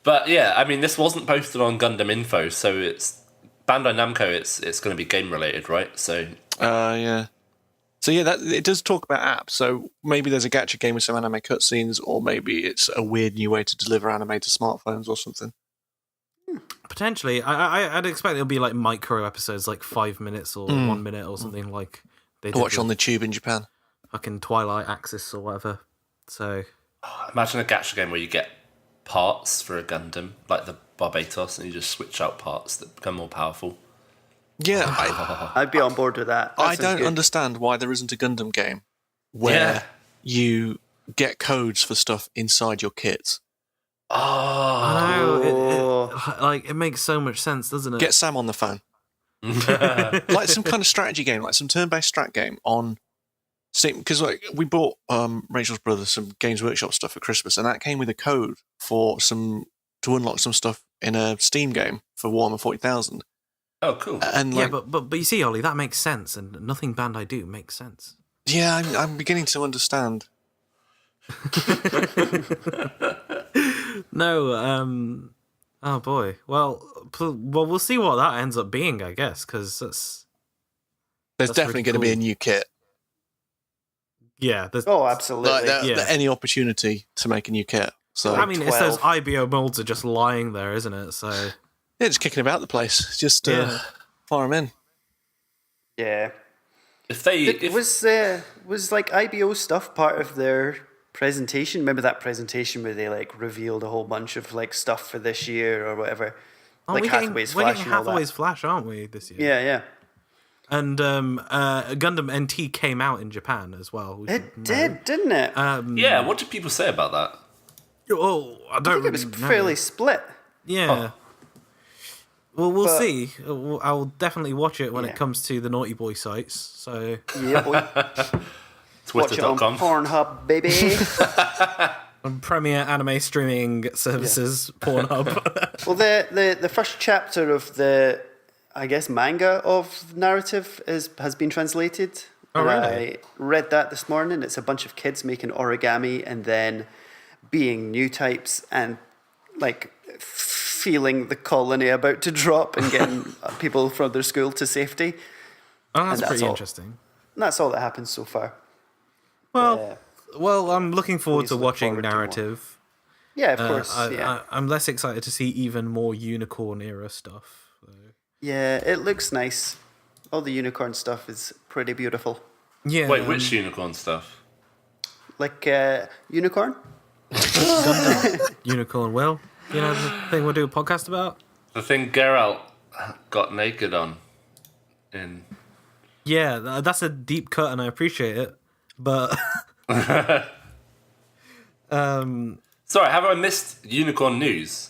But yeah, I mean, this wasn't posted on Gundam Info, so it's Bandai Namco. It's going to be game related, right? So. Yeah. So yeah, it does talk about apps. So maybe there's a gacha game with some anime cutscenes, or maybe it's a weird new way to deliver anime to smartphones or something. Potentially, I'd expect it'll be like micro episodes, like 5 minutes or 1 minute or something like they watch on the tube in Japan. Fucking Twilight Axis or whatever. So imagine a gacha game where you get parts for a Gundam, like the Barbatos, and you just switch out parts that become more powerful. Yeah, I'd be on board with that. I don't understand why there isn't a Gundam game where you get codes for stuff inside your kits. I know. It makes so much sense, doesn't it? Get Sam on the phone. Like some kind of strategy game, like some turn-based strat game on Steam. Because we bought Rachel's brother some Games Workshop stuff for Christmas, and that came with a code for to unlock some stuff in a Steam game for Warhammer 40,000. Oh, cool. And but you see, Ollie, that makes sense, and nothing Bandai do makes sense. Yeah, I'm beginning to understand. No, oh boy. Well, we'll see what that ends up being, I guess, because there's definitely going to be a new kit. Yeah. Absolutely. Any opportunity to make a new kit. So I mean, it's those IBO molds are just lying there, isn't it? So yeah, just kicking about the place. Just fire them in. Yeah. Was like IBO stuff part of their presentation? Remember that presentation where they like revealed a whole bunch of like stuff for this year or whatever? Like Hathaway's Flash. We're getting Hathaway's Flash, aren't we, this year? Yeah. And Gundam NT came out in Japan as well. It did, didn't it? Yeah. What did people say about that? Oh, I think it was fairly split. Yeah. Well, we'll see. I'll definitely watch it when it comes to the Naughty Boy sites. So yeah, boy. Twitter.com. Watch it on Pornhub, baby. On Premier Anime Streaming Services, Pornhub. Well, the first chapter of the, I guess, manga of narrative has been translated. Oh, really? I read that this morning. It's a bunch of kids making origami and then being new types and like feeling the colony about to drop and getting people from their school to safety. Oh, that's pretty interesting. And that's all that happens so far. Well, I'm looking forward to watching narrative. Yeah, of course. I'm less excited to see even more unicorn era stuff. Yeah, it looks nice. All the unicorn stuff is pretty beautiful. Yeah. Wait, which unicorn stuff? Like unicorn? Unicorn Will. You know the thing we'll do a podcast about? The thing Geralt got naked on. Yeah, that's a deep cut and I appreciate it. But sorry, have I missed unicorn news?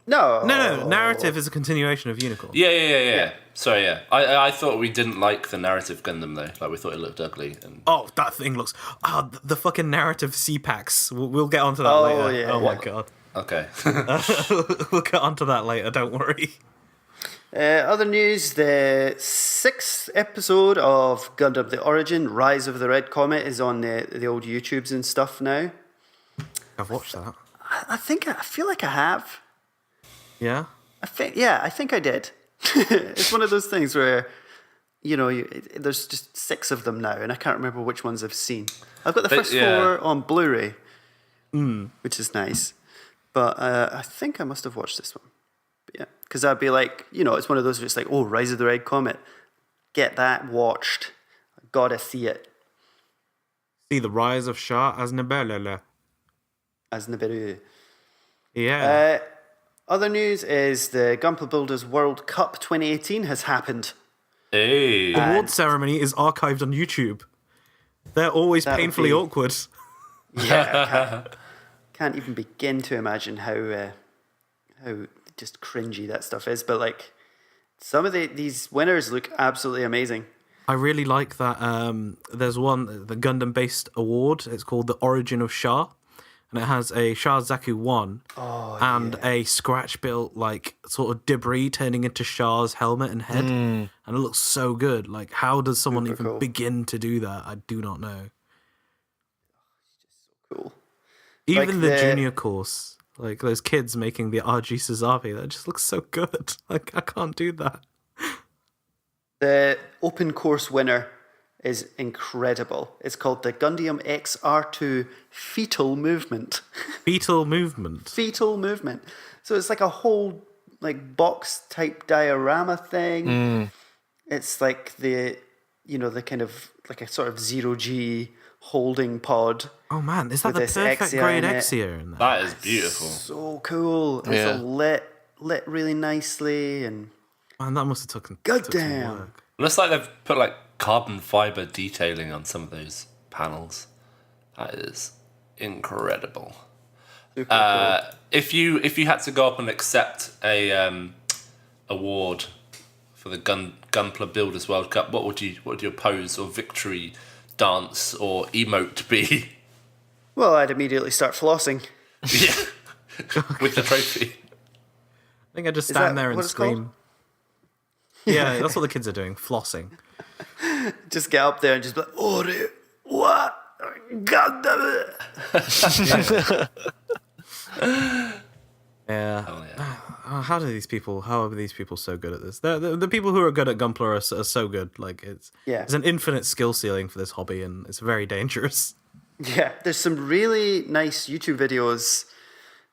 No. Narrative is a continuation of Unicorn. Yeah. Sorry, yeah. I thought we didn't like the narrative Gundam though. Like we thought it looked ugly. Oh, that thing looks. The fucking narrative C-packs. We'll get onto that later. Yeah, my god. Okay. We'll get onto that later. Don't worry. Other news: the 6th episode of Gundam: The Origin, Rise of the Red Comet, is on the old YouTubes and stuff now. I've watched that. I feel like I have. Yeah. I think I did. It's one of those things where, there's just 6 of them now, and I can't remember which ones I've seen. I've got the first 4 on Blu-ray, which is nice. But I think I must have watched this one. But yeah, because I'd be like, it's one of those where it's like, oh, Rise of the Red Comet. Get that watched. I gotta see it. See the rise of Shah as Nibelele. Yeah. Other news is the Gunpla Builders World Cup 2018 has happened. Hey. The award ceremony is archived on YouTube. They're always painfully awkward. Yeah, can't even begin to imagine how just cringy that stuff is. But like, some of these winners look absolutely amazing. I really like that. There's the Gundam-based award. It's called the Origin of Shah. And it has a Shah Zaku 1 and a scratch-built, like, sort of debris turning into Shah's helmet and head. And it looks so good. Like, how does someone begin to do that? I do not know. It's just so cool. Even the junior course, like, those kids making the RG Suzabi, that just looks so good. Like, I can't do that. The open course winner is incredible. It's called the Gundam XR2 Fetal Movement. Fetal Movement? Fetal Movement. So it's like a whole like box type diorama thing. It's like the kind of like a sort of 0G holding pod. Oh man, is that the this perfect Exia grade in it. Exia in that? That is beautiful. So cool. It's all lit really nicely, and Man, that must have took some goddamn. work. Looks like they've put like carbon fiber detailing on some of those panels. That is incredible. Super cool. If you had to go up and accept a award for the Gunpla Builders World Cup, what would your pose or victory dance or emote be? Well, I'd immediately start flossing. Yeah, with the trophy. I think I just stand there and what it's scream. called? Yeah, that's what the kids are doing, flossing. Just get up there and just be like, Ore, what? God damn it. Yeah. Oh yeah. How are these people so good at this? The people who are good at Gunpla are so good. Like it's an infinite skill ceiling for this hobby, and it's very dangerous. Yeah, there's some really nice YouTube videos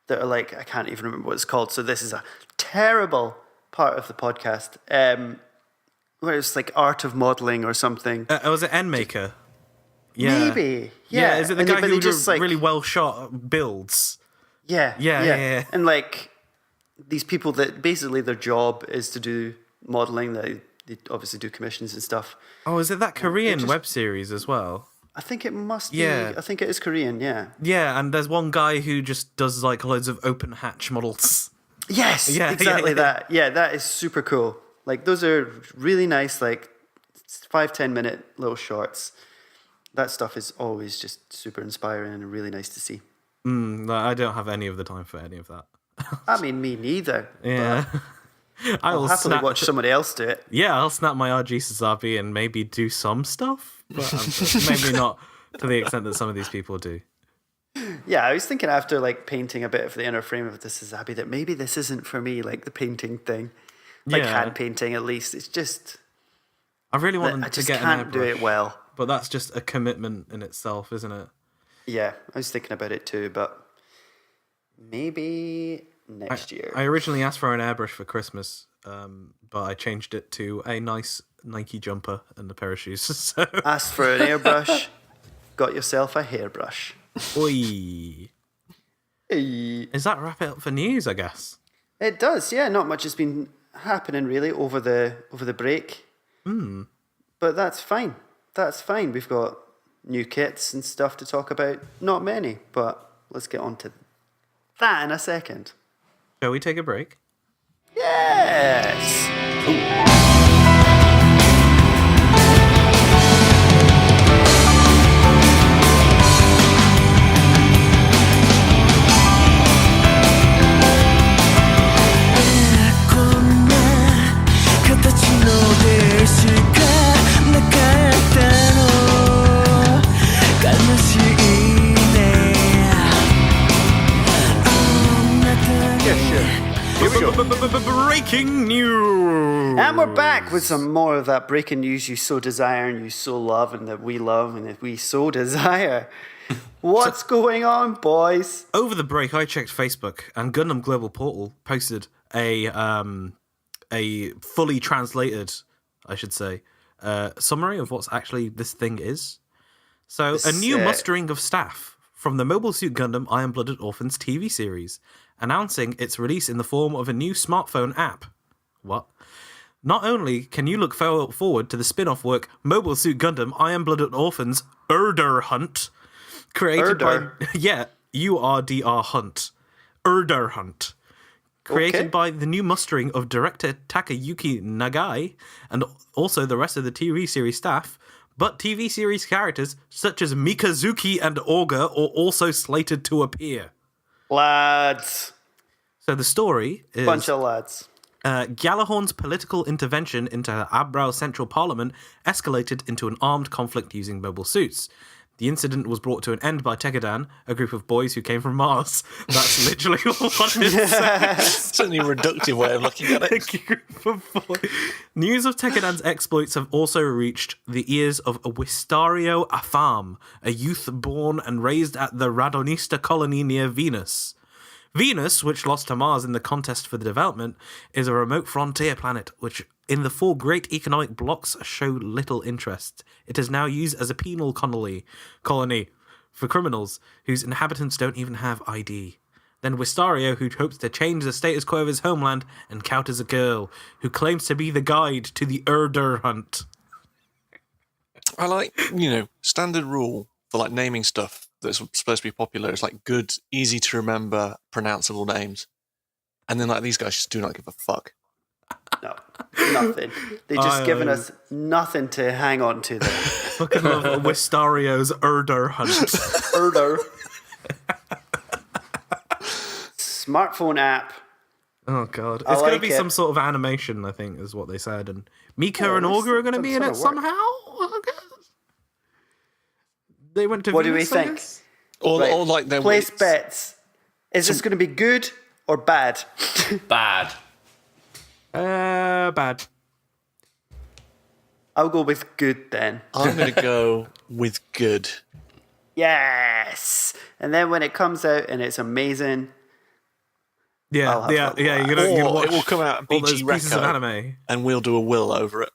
that are like, I can't even remember what it's called, so this is a terrible part of the podcast, where it's like art of modelling or something. Was it Endmaker? Yeah. Maybe. Yeah. Is it the guy who just like really well shot builds? Yeah. And like these people that basically their job is to do modelling, they obviously do commissions and stuff. Oh, is it that Korean web series as well? I think it must be. Yeah. I think it is Korean, yeah. Yeah, and there's one guy who just does like loads of open hatch models. Yes, exactly that. Yeah, that is super cool. Like those are really nice, like 5-10 minute little shorts. That stuff is always just super inspiring and really nice to see. I don't have any of the time for any of that. I mean, me neither. Yeah. I'll happily watch somebody else do it. Yeah, I'll snap my RG Sazabi and maybe do some stuff, but maybe not to the extent that some of these people do. Yeah, I was thinking after like painting a bit of the inner frame of the Sazabi that maybe this isn't for me, like the painting thing. Like hand painting at least. It's just... I really want them I to just get can't do it well. But that's just a commitment in itself, isn't it? Yeah, I was thinking about it too, but maybe next year. I originally asked for an airbrush for Christmas, but I changed it to a nice Nike jumper and a pair of shoes. So. Asked for an airbrush, got yourself a hairbrush. Oi. Hey. Does that wrap it up for news, I guess? It does, yeah. Not much has been happening really over the break. But that's fine. That's fine. We've got new kits and stuff to talk about. Not many, but let's get on to that in a second. Shall we take a break? Yes! Breaking news! And we're back with some more of that breaking news you so desire and you so love and that we love and that we so desire. What's going on, boys? Over the break, I checked Facebook and Gundam Global Portal posted a fully translated, I should say, summary of what's actually this thing is. So, a new mustering of staff from the Mobile Suit Gundam Iron Blooded Orphans TV series, announcing its release in the form of a new smartphone app. What? Not only can you look forward to the spin-off work Mobile Suit Gundam Iron Blooded Orphans Urder Hunt, created by... Yeah, URDR Hunt. Urder Hunt. Created by the new mustering of director Takayuki Nagai and also the rest of the TV series staff, but TV series characters such as Mikazuki and Orga are also slated to appear. Lads. So the story is... Bunch of lads. Gjallarhorn's political intervention into Abrao Central Parliament escalated into an armed conflict using mobile suits. The incident was brought to an end by Tegadan, a group of boys who came from Mars. That's literally what it says. It's only a reductive way of looking at it. A group of boys. News of Tegadan's exploits have also reached the ears of Wistario Afam, a youth born and raised at the Radonista colony near Venus. Venus, which lost to Mars in the contest for the development, is a remote frontier planet which in the 4 great economic blocks show little interest. It is now used as a penal colony for criminals whose inhabitants don't even have ID. Then Wistario, who hopes to change the status quo of his homeland, encounters a girl who claims to be the guide to the Urder hunt. I like, standard rule for like naming stuff that's supposed to be popular. It's like good, easy to remember, pronounceable names. And then like these guys just do not give a fuck. No, nothing. They've just given us nothing to hang on to there. Fucking love Wistario's Urder hunt. Urder. Smartphone app. Oh god, it's going to be some sort of animation, I think, is what they said. And Mika and Olga are going to be in it somehow. I guess. They went to. What Venus, do we think? Or like their place bets. Is this going to be good or bad? Bad. Bad. I'll go with good then. I'm going to go with good. Yes. And then when it comes out and it's amazing. Yeah. You're gonna watch it will come out and be all those pieces of anime, and we'll do a will over it.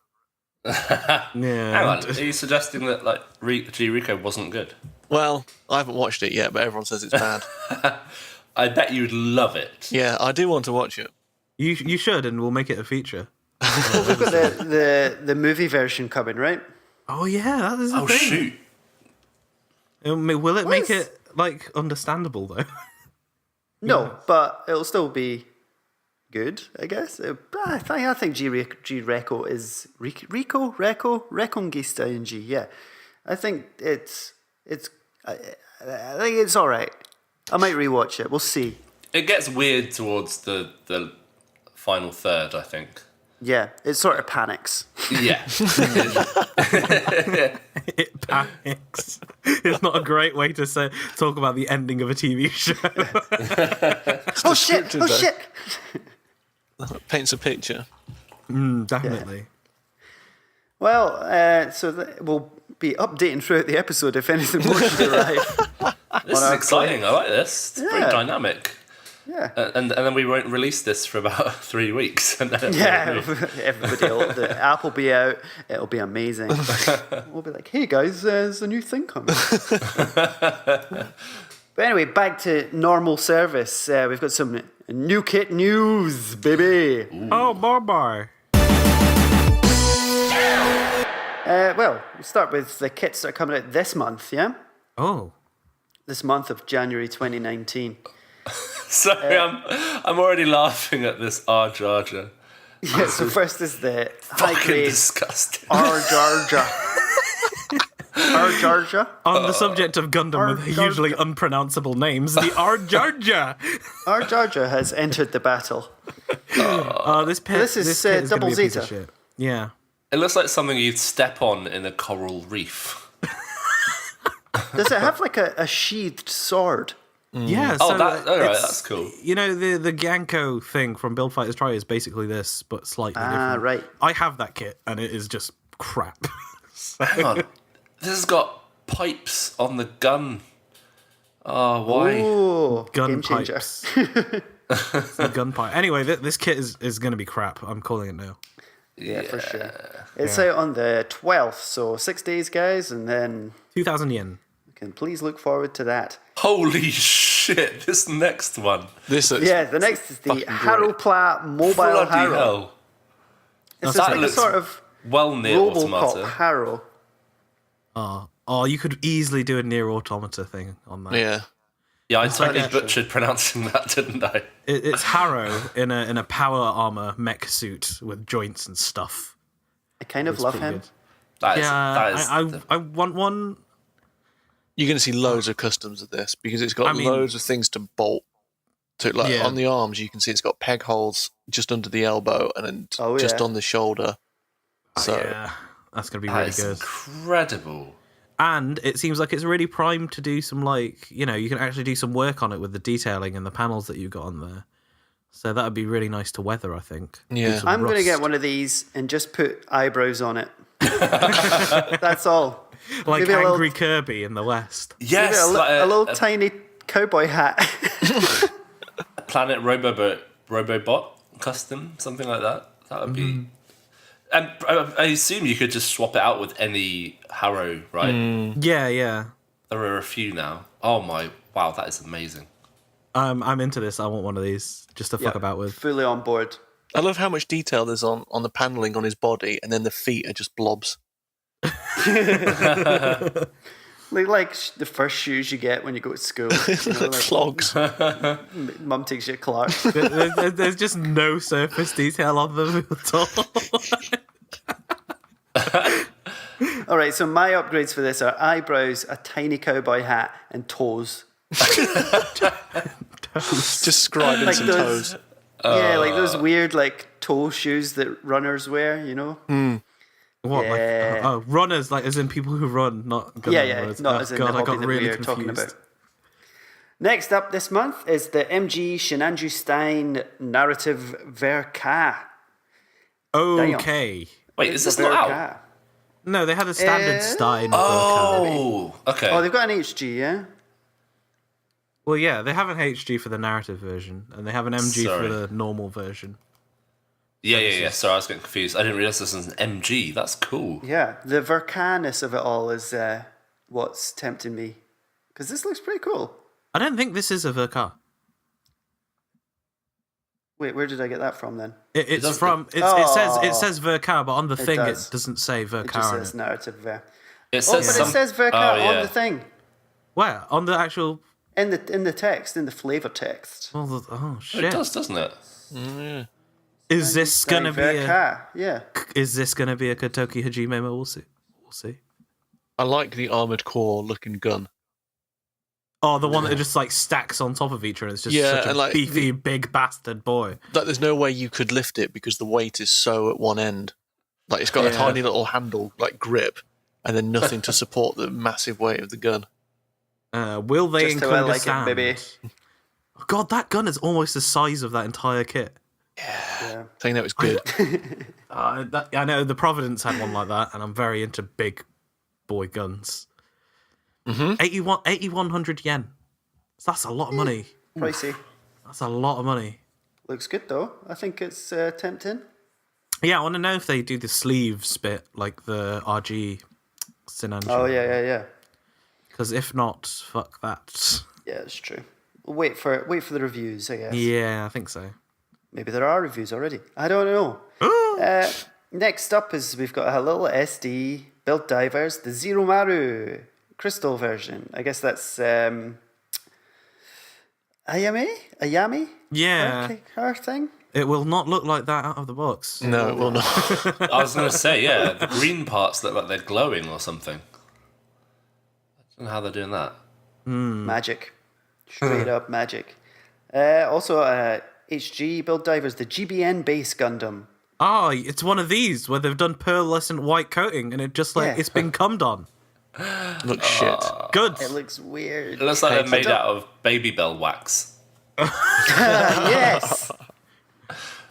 Hang on, are you suggesting that like G Rico wasn't good? Well, I haven't watched it yet, but everyone says it's bad. I bet you'd love it. Yeah, I do want to watch it. You should, and we'll make it a feature. We've got the movie version coming, right? Oh yeah, that is the thing. Shoot! Will it make it like understandable though? No, but it'll still be good, I guess. I think G Reco is Reco Reconquista in G. Yeah, I think it's I think it's all right. I might rewatch it. We'll see. It gets weird towards the final third, I think. Yeah, it sort of panics. Yeah. It panics. It's not a great way to talk about the ending of a TV show. Oh shit! Oh shit! Paints a picture. Definitely. Yeah. Well, we'll be updating throughout the episode if anything more should arrive. This is exciting. I like this. It's very dynamic. Yeah. And then we won't release this for about 3 weeks. And then the app will be out. It'll be amazing. We'll be like, hey guys, there's a new thing coming. But anyway, back to normal service. We've got some new kit news, baby. Ooh. Oh, bye-bye. We'll start with the kits that are coming out this month, yeah? Oh. This month of January 2019. Sorry, I'm already laughing at this R Jar Jar. Yeah, so first is the high-grade disgusting R Jar Jar. R Jar Jar? On the subject of Gundam with usually unpronounceable names, the R Jar Jar. R Jar Jar has entered the battle. This is Double Zeta. Yeah. It looks like something you'd step on in a coral reef. Does it have like a sheathed sword? Yeah. So that's cool. You know, the Gyanko thing from Build Fighters Try is basically this, but slightly different. Right. I have that kit, and it is just crap. Hang on. This has got pipes on the gun. Oh, why? Ooh, gun game changer. pipes. The gun pipe. Anyway, this kit is going to be crap. I'm calling it now. Yeah, for sure. It's out on the 12th, so 6 days, guys, and then 2,000 yen. You can please look forward to that. Holy shit! This next one. The next is the Haropla Mobile Bloody Haro. hell! It's like a sort of near Robocop Automata. Haro. Oh, you could easily do a near automata thing on that. Yeah, I totally butchered pronouncing that, didn't I? It's Harrow in a power armor mech suit with joints and stuff. I kind of love him. I want one. You're going to see loads of customs of this because it's got loads of things to bolt to. Like on the arms, you can see it's got peg holes just under the elbow and then just on the shoulder. So that's going to be really good. Incredible. And it seems like it's really primed to do some, you can actually do some work on it with the detailing and the panels that you've got on there. So that would be really nice to weather, I think. Yeah. I'm going to get one of these and just put eyebrows on it. That's all. Like maybe Angry Kirby in the West. Yes. A little tiny cowboy hat. Planet Robobot custom, something like that. That would be... And I assume you could just swap it out with any Harrow, right? Yeah. There are a few now. Oh my, wow, that is amazing. I'm into this. I want one of these just to fuck about with. Fully on board. I love how much detail there's on the panelling on his body, and then the feet are just blobs. Like the first shoes you get when you go to school. You know, like, Clogs. Mum takes you to Clark's. There's just no surface detail on them at all. All right, so my upgrades for this are eyebrows, a tiny cowboy hat, and toes. Just scribing Like some those- toes. Yeah, like those weird like toe shoes that runners wear, you know? What? Yeah. Like runners, like as in people who run, not runners. Not as in the I hobby got that really we are talking confused. about. Next up this month is the MG Shinanju Stein Narrative Verka. Okay. Wait, is this not out? No, they had a standard Stein. Oh, okay. Oh, they've got an HG, yeah? Well, yeah, they have an HG for the narrative version, and they have an MG Sorry. for the normal version. Yeah. Sorry, I was getting confused. I didn't realize this was an MG. That's cool. Yeah, the Verkaness of it all is what's tempting me. Because this looks pretty cool. I don't think this is a Verka. Wait, where did I get that from then? It says Verka, but on the thing does. it doesn't say It Verka just on says it. Narrative Ver. It Oh, says but it says Verka on yeah. the thing. Where? On the actual... In the text, in the flavor text. Oh, Oh, shit. it does, doesn't it? Is this going to be Verka, yeah. Is this going to be a Kotoki Hajime? We'll see. I like the armoured core looking gun. Oh, the one that just like stacks on top of each other. And it's just Yeah, such a and, like, beefy, big bastard boy. Like, there's no way you could lift it because the weight is so at one end. Like, it's got a tiny little handle, like grip, and then nothing to support the massive weight of the gun. Will they Just include how I a like it, sound? baby. Oh, God, that gun is almost the size of that entire kit. Yeah. Saying that was good. I know the Providence had one like that, and I'm very into big boy guns. 8,100 yen. That's a lot of money. Pricey. That's a lot of money. Looks good though. I think it's tempting. Yeah, I want to know if they do the sleeves bit like the RG Sinanju. Oh yeah. Because if not, fuck that. Yeah, it's true. We'll wait for the reviews, I guess. Yeah, I think so. Maybe there are reviews already. I don't know. Next up is we've got a little SD Build Divers, the Zero Maru Crystal version. I guess that's Ayami? Yeah. Her thing? It will not look like that out of the box. No, it will not. I was going to say, yeah, the green parts look like they're glowing or something. I don't know how they're doing that. Magic. Straight up magic. Also, HG Build Divers, the GBN base Gundam. Oh, it's one of these where they've done pearlescent white coating and it just like it's been cummed on. Looks shit. Good. It looks weird. It looks like they're made out of baby bell wax. Yes.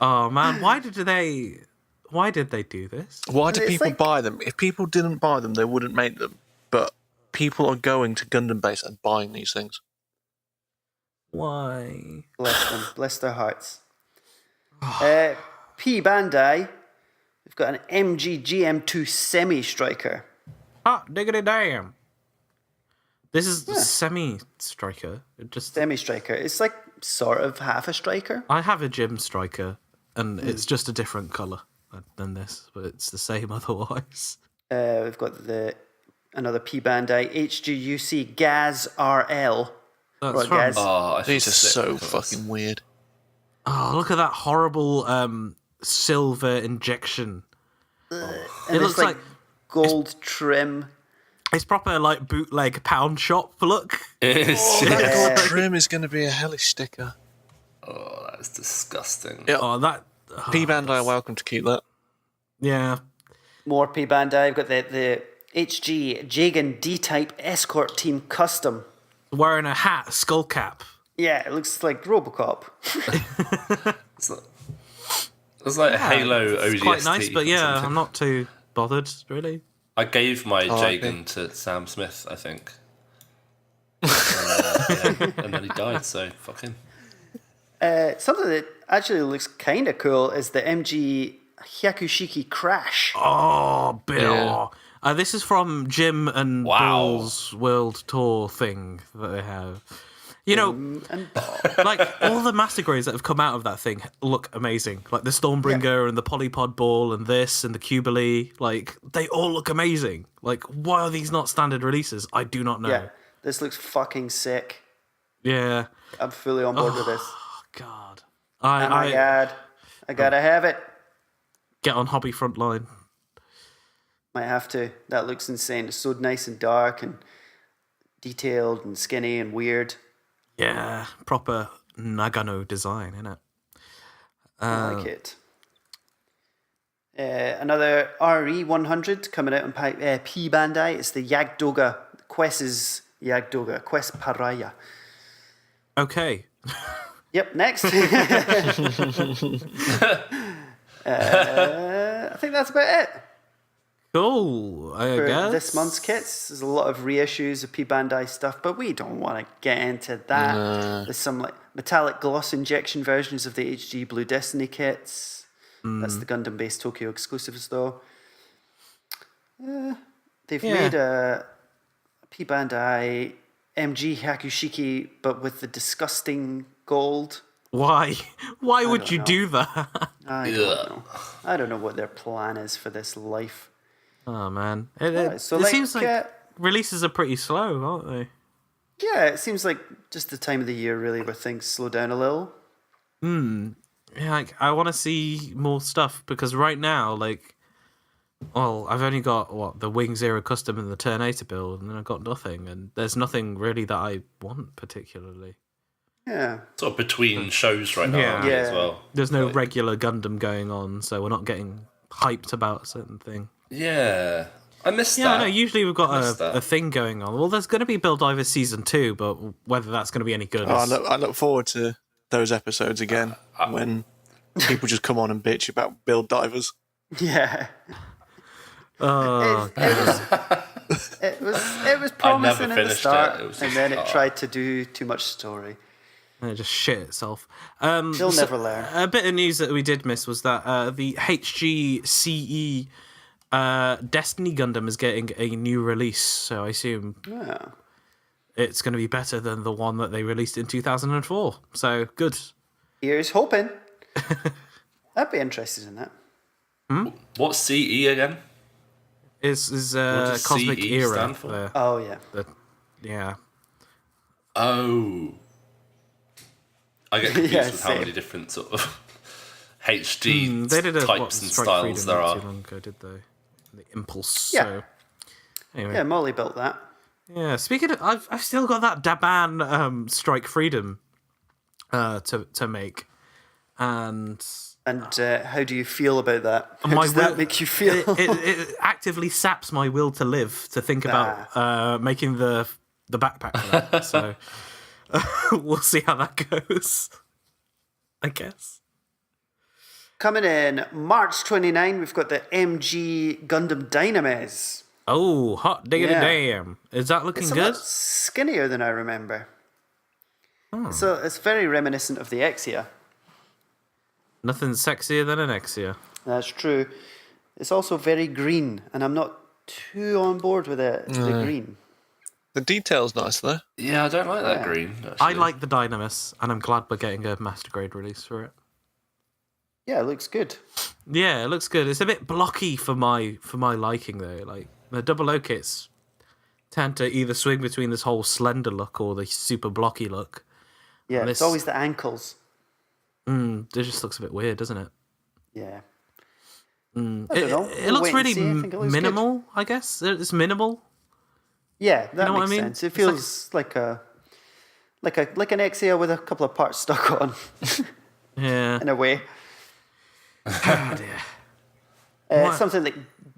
Oh man, why did they do this? Why do It's people like- buy them? If people didn't buy them, they wouldn't make them. But people are going to Gundam Base and buying these things. Why? Bless them. Bless their hearts. P Bandai. We've got an MG GM2 Semi Striker. Ah, diggity damn. This is semi-striker. It just Semi Striker. It's like sort of half a striker. I have a gym striker, and it's just a different color than this, but it's the same otherwise. We've got another P Bandai HGUC Gaz RL. That's Right, right. guys. Oh, I feel These are sick so because- fucking weird. Oh, look at that horrible silver injection. And It looks it's like gold trim. It's proper like bootleg pound shop look. It is. That gold trim is going to be a hellish sticker. Oh, that is disgusting. Yeah. Oh, that. P Bandai are welcome to keep that. Yeah. More P Bandai. We've got the HG Jagan D-Type Escort Team Custom. Wearing a hat, skull cap. Yeah, it looks like Robocop. It's like a Halo ODST. It's quite nice, but or yeah, something. I'm not too bothered, really. I gave my okay. Jagan to Sam Smith, I think. And then he died, so fuck him. Something that actually looks kind of cool is the MG Hyakushiki Crash. Oh, Bill. Yeah. This is from Jim and Bill's World Tour thing that they have. You know, like all the Master Grades that have come out of that thing look amazing. Like the Stormbringer and the Polypod Ball and this and the Cubilee. Like, they all look amazing. Like, why are these not standard releases? I do not know. Yeah, this looks fucking sick. Yeah. I'm fully on board with this. Oh, God. God. I gotta have it. Get on Hobby Frontline. Might have to. That looks insane. It's so nice and dark and detailed and skinny and weird. Yeah, proper Nagano design, innit? I like it. Another RE100 coming out on P Bandai. It's the Yagdoga, Quest's Yagdoga, Quest Paraya. Okay. Yep, next. I think that's about it. Cool, I guess. This month's kits, there's a lot of reissues of P Bandai stuff, but we don't want to get into that. There's some like metallic gloss injection versions of the HG Blue Destiny kits. That's the Gundam-based Tokyo exclusives, though. They've made a P Bandai MG Hakushiki, but with the disgusting gold. Why? Why would you do that? I don't know. I don't know what their plan is for this life. Oh, man. It seems like releases are pretty slow, aren't they? Yeah, it seems like just the time of the year, really, where things slow down a little. Yeah, like, I want to see more stuff, because right now, like, well, I've only got, the Wing Zero Custom and the Terminator build, and then I've got nothing, and there's nothing really that I want particularly. Yeah. Sort of between shows right now as well. There's no regular Gundam going on, so we're not getting hyped about a certain thing. Yeah. I missed that. Yeah, no, usually we've got a thing going on. Well, there's going to be Build Divers Season 2, but whether that's going to be any good is... I look forward to those episodes again, when people just come on and bitch about Build Divers. Yeah. Oh, it was promising at the start, and then it tried to do too much story. And it just shit itself. They'll never learn. A bit of news that we did miss was that the HGCE Destiny Gundam is getting a new release, so I assume it's going to be better than the one that they released in 2004. So, good. Here's hoping. I'd be interested in that. What's CE again? Is Cosmic CE Era. stand for? Oh, yeah. Yeah. Oh. I get confused with how same. many different sort of HD They did types and Strike styles Freedom there not are. too long ago, did they? The Impulse. Yeah. So. Anyway. Yeah, Molly built that. Yeah, speaking of, I've still got that Daban Strike Freedom to make, and how do you feel about that? How does that make you feel? It actively saps my will to live to think about making the backpack for that. So we'll see how that goes, I guess. Coming in March 29, we've got the MG Gundam Dynames. Oh, hot diggity damn. Is that looking It's a good? lot skinnier than I remember. So it's very reminiscent of the Exia. Nothing sexier than an Exia. That's true. It's also very green, and I'm not too on board with the green. The detail's nice, though. Yeah, I don't like that green. Actually. I like the Dynamis, and I'm glad we're getting a Master Grade release for it. Yeah, it looks good. Yeah, it looks good. It's a bit blocky for my liking, though. Like, the double O kits tend to either swing between this whole slender look or the super blocky look. Yeah, it's always the ankles. It just looks a bit weird, doesn't it? Yeah. I don't know. It looks really minimal, good. I guess. It's minimal. Yeah, that you know makes sense. It feels like an Exia with a couple of parts stuck on. Yeah. In a way. Oh, dear. It's something that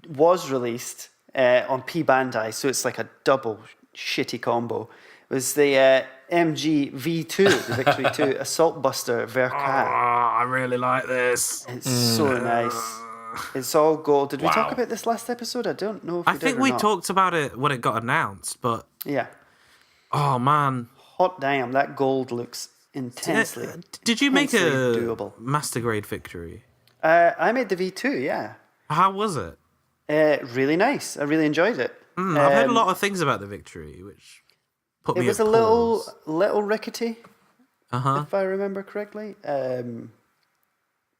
was released on P Bandai, so it's like a double shitty combo. It was the MG V2, the Victory 2 Assault Buster Verkan. Oh, I really like this. It's so nice. It's all gold. Did we talk about this last episode? I don't know if we did. I think we talked about it when it got announced, but... Yeah. Oh, man. Hot damn, that gold looks intensely. Did you make a doable. Master Grade Victory? I made the V2, yeah. How was it? Really nice. I really enjoyed it. I've heard a lot of things about the Victory, which put me at pause. It was a little rickety, if I remember correctly.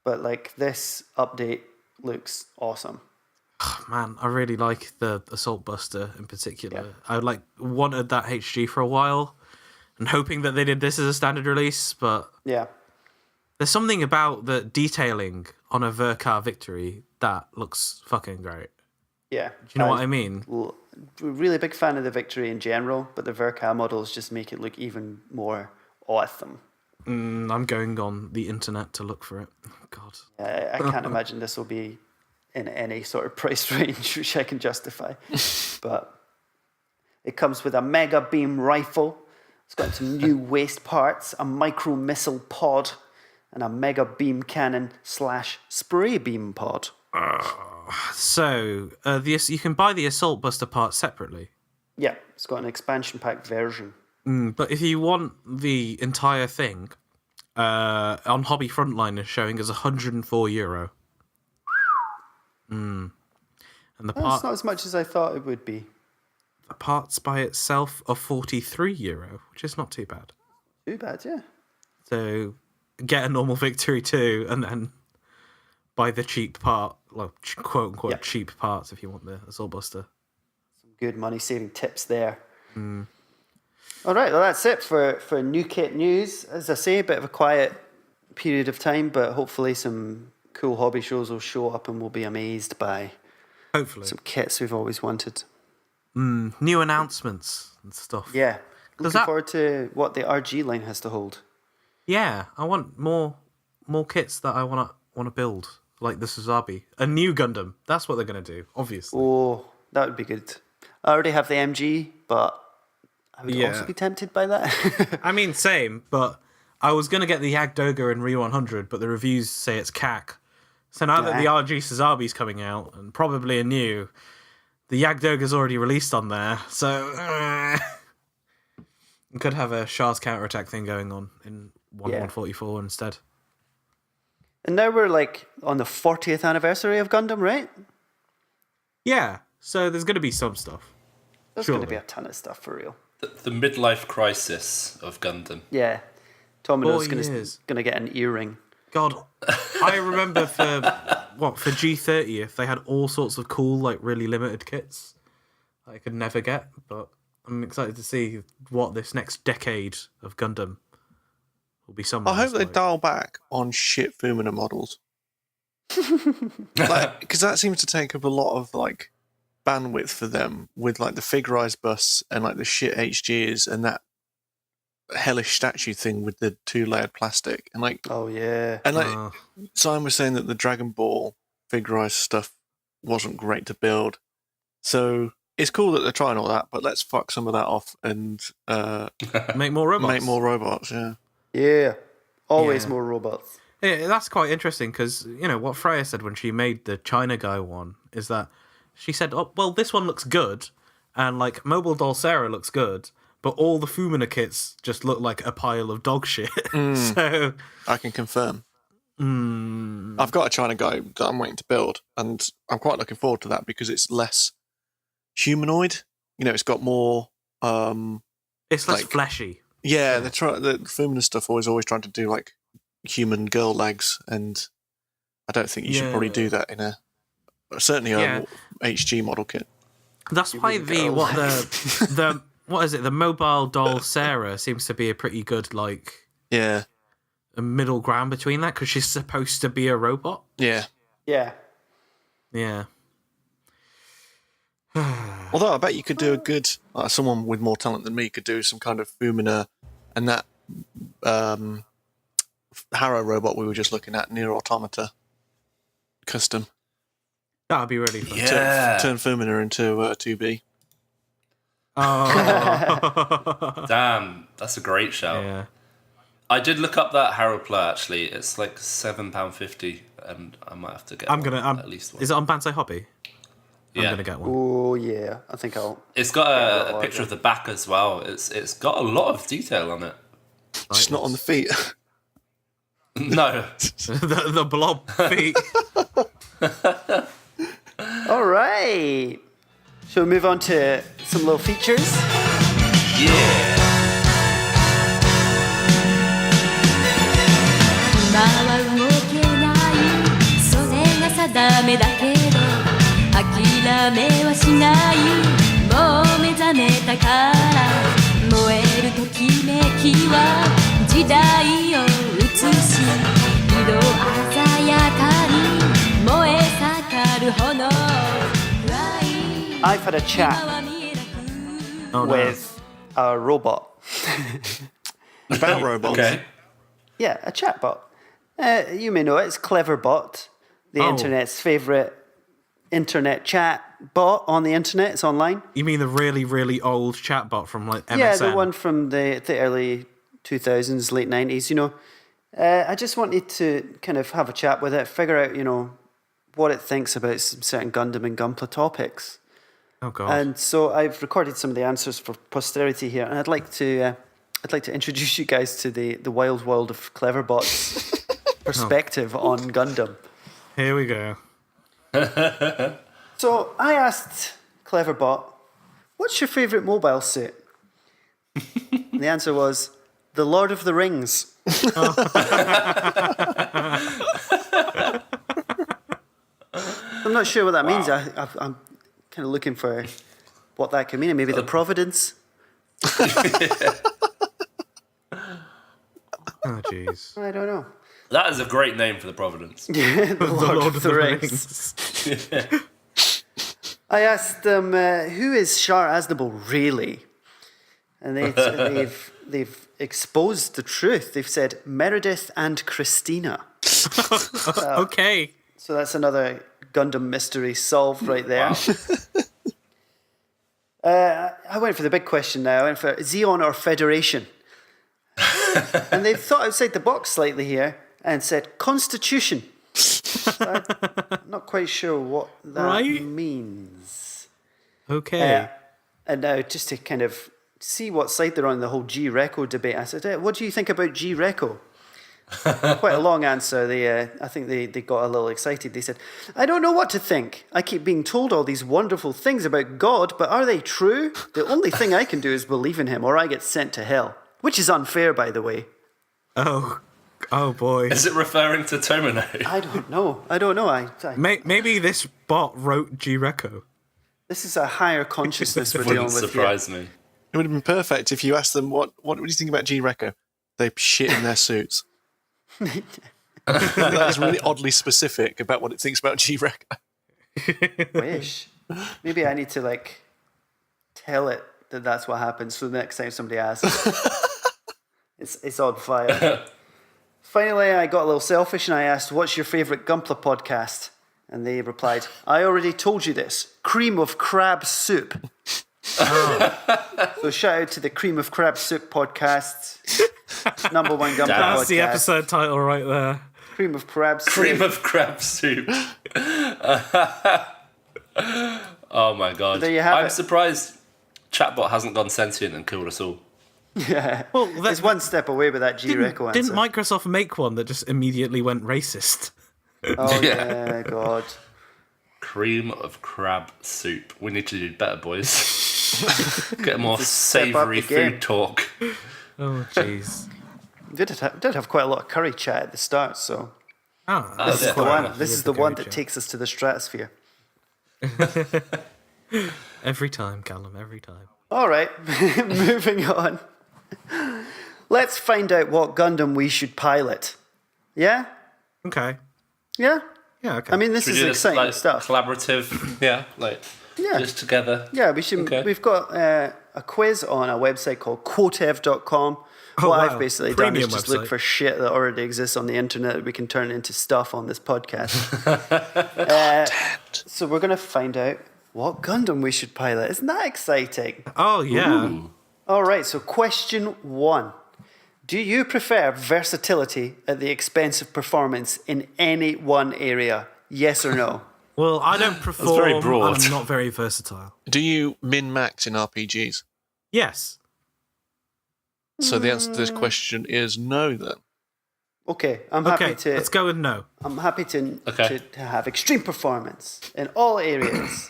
But like this update looks awesome. Oh, man, I really like the Assault Buster in particular. Yeah. I wanted that HG for a while, and hoping that they did this as a standard release. But there's something about the detailing on a Verkar Victory that looks fucking great. Yeah, do you know what I mean? Really big fan of the Victory in general, but the Verkar models just make it look even more awesome. I'm going on the internet to look for it. Oh, God. I can't imagine this will be in any sort of price range which I can justify. But it comes with a mega beam rifle. It's got some new waste parts, a micro missile pod, and a mega beam cannon / spray beam pod. So you can buy the Assault Buster part separately. Yeah, it's got an expansion pack version. But if you want the entire thing, on Hobby Frontline is showing as €104. And the part, it's not as much as I thought it would be. The parts by itself are €43, which is not too bad. Too bad, yeah. So get a normal Victory 2 and then buy the cheap part, quote unquote cheap parts if you want the Assault Buster. Some good money saving tips there. All right, well, that's it for new kit news. As I say, a bit of a quiet period of time, but hopefully some cool hobby shows will show up and we'll be amazed by some kits we've always wanted. New announcements and stuff. Yeah, looking forward to what the RG line has to hold. Yeah, I want more kits that I want to build, like the Suzabi. A new Gundam. That's what they're going to do, obviously. Oh, that would be good. I already have the MG, but I would also be tempted by that. I mean, same, but I was going to get the Yagdoga and Re 100, but the reviews say it's CAC. So now that the RG Suzabi's coming out, and probably a new, the Yagdoga's already released on there, so you could have a Shah's counterattack thing going on in 144 instead. And now we're on the 40th anniversary of Gundam, right? Yeah, so there's going to be some stuff. There's going to be a ton of stuff for real. The midlife crisis of Gundam. Yeah. Tomodo's going to get an earring. God, I remember for G30th, they had all sorts of cool, really limited kits that I could never get, but I'm excited to see what this next decade of Gundam will be. I hope they dial back on shit Fumina models. Because that seems to take up a lot of, bandwidth for them with, the Figurized bus and, the shit HGs and that hellish statue thing with the 2-layered plastic. And, oh, yeah. And, Simon was saying that the Dragon Ball Figurized stuff wasn't great to build. So it's cool that they're trying all that, but let's fuck some of that off and make more robots. Make more robots, yeah. Yeah. Always more robots. Yeah, that's quite interesting because, what Freya said when she made the China Guy one is that she said, oh, well, this one looks good, and, Mobile Doll Sarah looks good, but all the Fumina kits just look like a pile of dog shit. So I can confirm. I've got a China Guy that I'm waiting to build, and I'm quite looking forward to that because it's less humanoid. It's got more... it's less fleshy. Yeah, the Fumina stuff always trying to do, human girl legs, and I don't think you should probably do that in a... Certainly a HG model kit. That's why the what is it? The Mobile Doll Sarah seems to be a pretty good a middle ground between that because she's supposed to be a robot. Yeah. Although I bet you could do a good someone with more talent than me could do some kind of Fumina and that Harrow robot we were just looking at, Near Automata custom. That would be really fun. Yeah. Turn Fumina into 2B. Oh. Damn, that's a great shout. Yeah. I did look up that Harrow Play, actually. It's £7.50, and I might have to get at least one. Is it on Banzai Hobby? Yeah. I'm going to get one. Oh, yeah. I think I'll... It's got a picture of the back as well. It's got a lot of detail on it. Just not on the feet. No. the blob feet. All right. Shall we move on to some little features? Yeah. 今は動けないそれが定めだけど諦めはしないもう目覚めたから燃えるときめきは時代を映し色鮮やかに燃え盛る炎 I've had a chat with a robot. About robots. Okay. Yeah, a chatbot. You may know it. It's Cleverbot, the internet's favourite internet chat bot on the internet. It's online. You mean the really, really old chatbot from like MSN? Yeah, the one from the early 2000s, late 90s, you know. I just wanted to kind of have a chat with it, figure out, you know, what it thinks about certain Gundam and Gunpla topics. Oh, God. And so I've recorded some of the answers for posterity here, and I'd like to introduce you guys to the wild world of Cleverbot's perspective on Gundam. Here we go. So I asked Cleverbot, what's your favourite mobile suit? And the answer was, The Lord of the Rings. I'm not sure what that means. I'm kind of looking for what that could mean. Maybe the Providence. Oh, jeez. I don't know. That is a great name for the Providence. The Lord of the Rings. I asked them, who is Shar Aznable really? And they've exposed the truth. They've said Meredith and Christina. Okay. So that's another Gundam mystery solved right there. Wow. I went for the big question now. I went for Xeon or Federation. And they've thought outside the box slightly here and said Constitution. I'm not quite sure what that means. Okay. And now just to kind of see what side they're on the whole G-Reco debate, I said, what do you think about G-Reco? Quite a long answer. I think they got a little excited. They said, I don't know what to think. I keep being told all these wonderful things about God, but are they true? The only thing I can do is believe in him or I get sent to hell. Which is unfair, by the way. Oh boy. Is it referring to Tomino? I don't know. Maybe this bot wrote G-Reco. This is a higher consciousness we're dealing with. Wouldn't surprise me. It would have been perfect if you asked them, what do you think about G-Reco? They shit in their suits. That is really oddly specific about what it thinks about G-Reco. Wish. Maybe I need to, tell it that that's what happens so the next time somebody asks. It's on fire. Finally, I got a little selfish and I asked, what's your favourite Gunpla podcast? And they replied, I already told you this. Cream of Crab Soup. So shout out to the Cream of Crab Soup podcast. #1 Gunpla podcast. That's the episode title right there. Cream of Crab Soup. Cream of crab soup. Oh my god. There you have I'm it. surprised Chatbot hasn't gone sentient and killed us all. Yeah. Well, it's one step away with that G-Reco answer. Didn't Microsoft make one that just immediately went racist? Oh, yeah, God. Cream of crab soup. We need to do better, boys. Get more step up savoury the game. food talk. Oh, jeez. We did have quite a lot of curry chat at the start, so This is the one. This is the one that chat. takes us to the stratosphere. Every time, Callum, every time. All right, moving on. Let's find out what Gundam we should pilot. Yeah? Okay. Yeah? Yeah, okay. I mean, this Should we is do exciting this, stuff. Collaborative, Yeah. just together. Yeah, we should. Okay. We've got a quiz on a website called quotev.com. Oh, What wow. I've basically done is Premium just website. look for shit that already exists on the internet that we can turn into stuff on this podcast. So we're going to find out what Gundam we should pilot. Isn't that exciting? Oh, yeah. Ooh. All right, so question 1. Do you prefer versatility at the expense of performance in any one area? Yes or no? Well, I don't perform. very broad. I'm not very versatile. Do you min-max in RPGs? Yes. So the answer to this question is no, then. Okay, I'm happy to. Let's go with no. I'm happy to have extreme performance in all areas.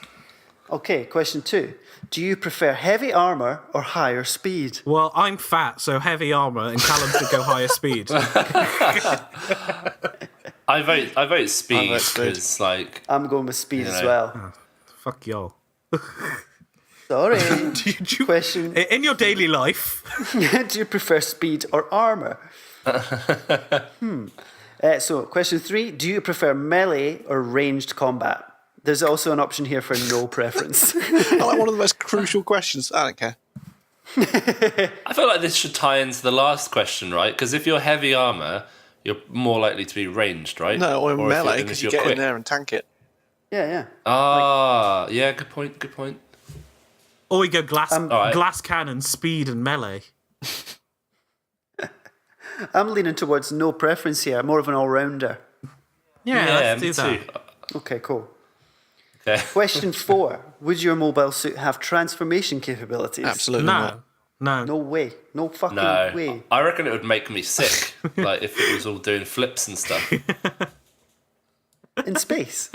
Okay, question 2. Do you prefer heavy armor or higher speed? Well, I'm fat, so heavy armor, and Callum should go higher speed. I vote speed because, like, I'm going with speed as well. Oh, fuck y'all. Sorry. Question in your daily life. Do you prefer speed or armor? So, question 3. Do you prefer melee or ranged combat? There's also an option here for no preference. I like one of the most crucial questions. I don't care. I feel like this should tie into the last question, right? Because if you're heavy armor, you're more likely to be ranged, right? No, or melee, because you get in there and tank it. Yeah. Yeah, good point. Or we go glass cannon, speed, and melee. I'm leaning towards no preference here. I'm more of an all-rounder. Yeah, let's do that. Too. Okay, cool. Okay. Question 4. Would your mobile suit have transformation capabilities? Absolutely not. No. No way. No fucking way. I reckon it would make me sick, like if it was all doing flips and stuff. In space.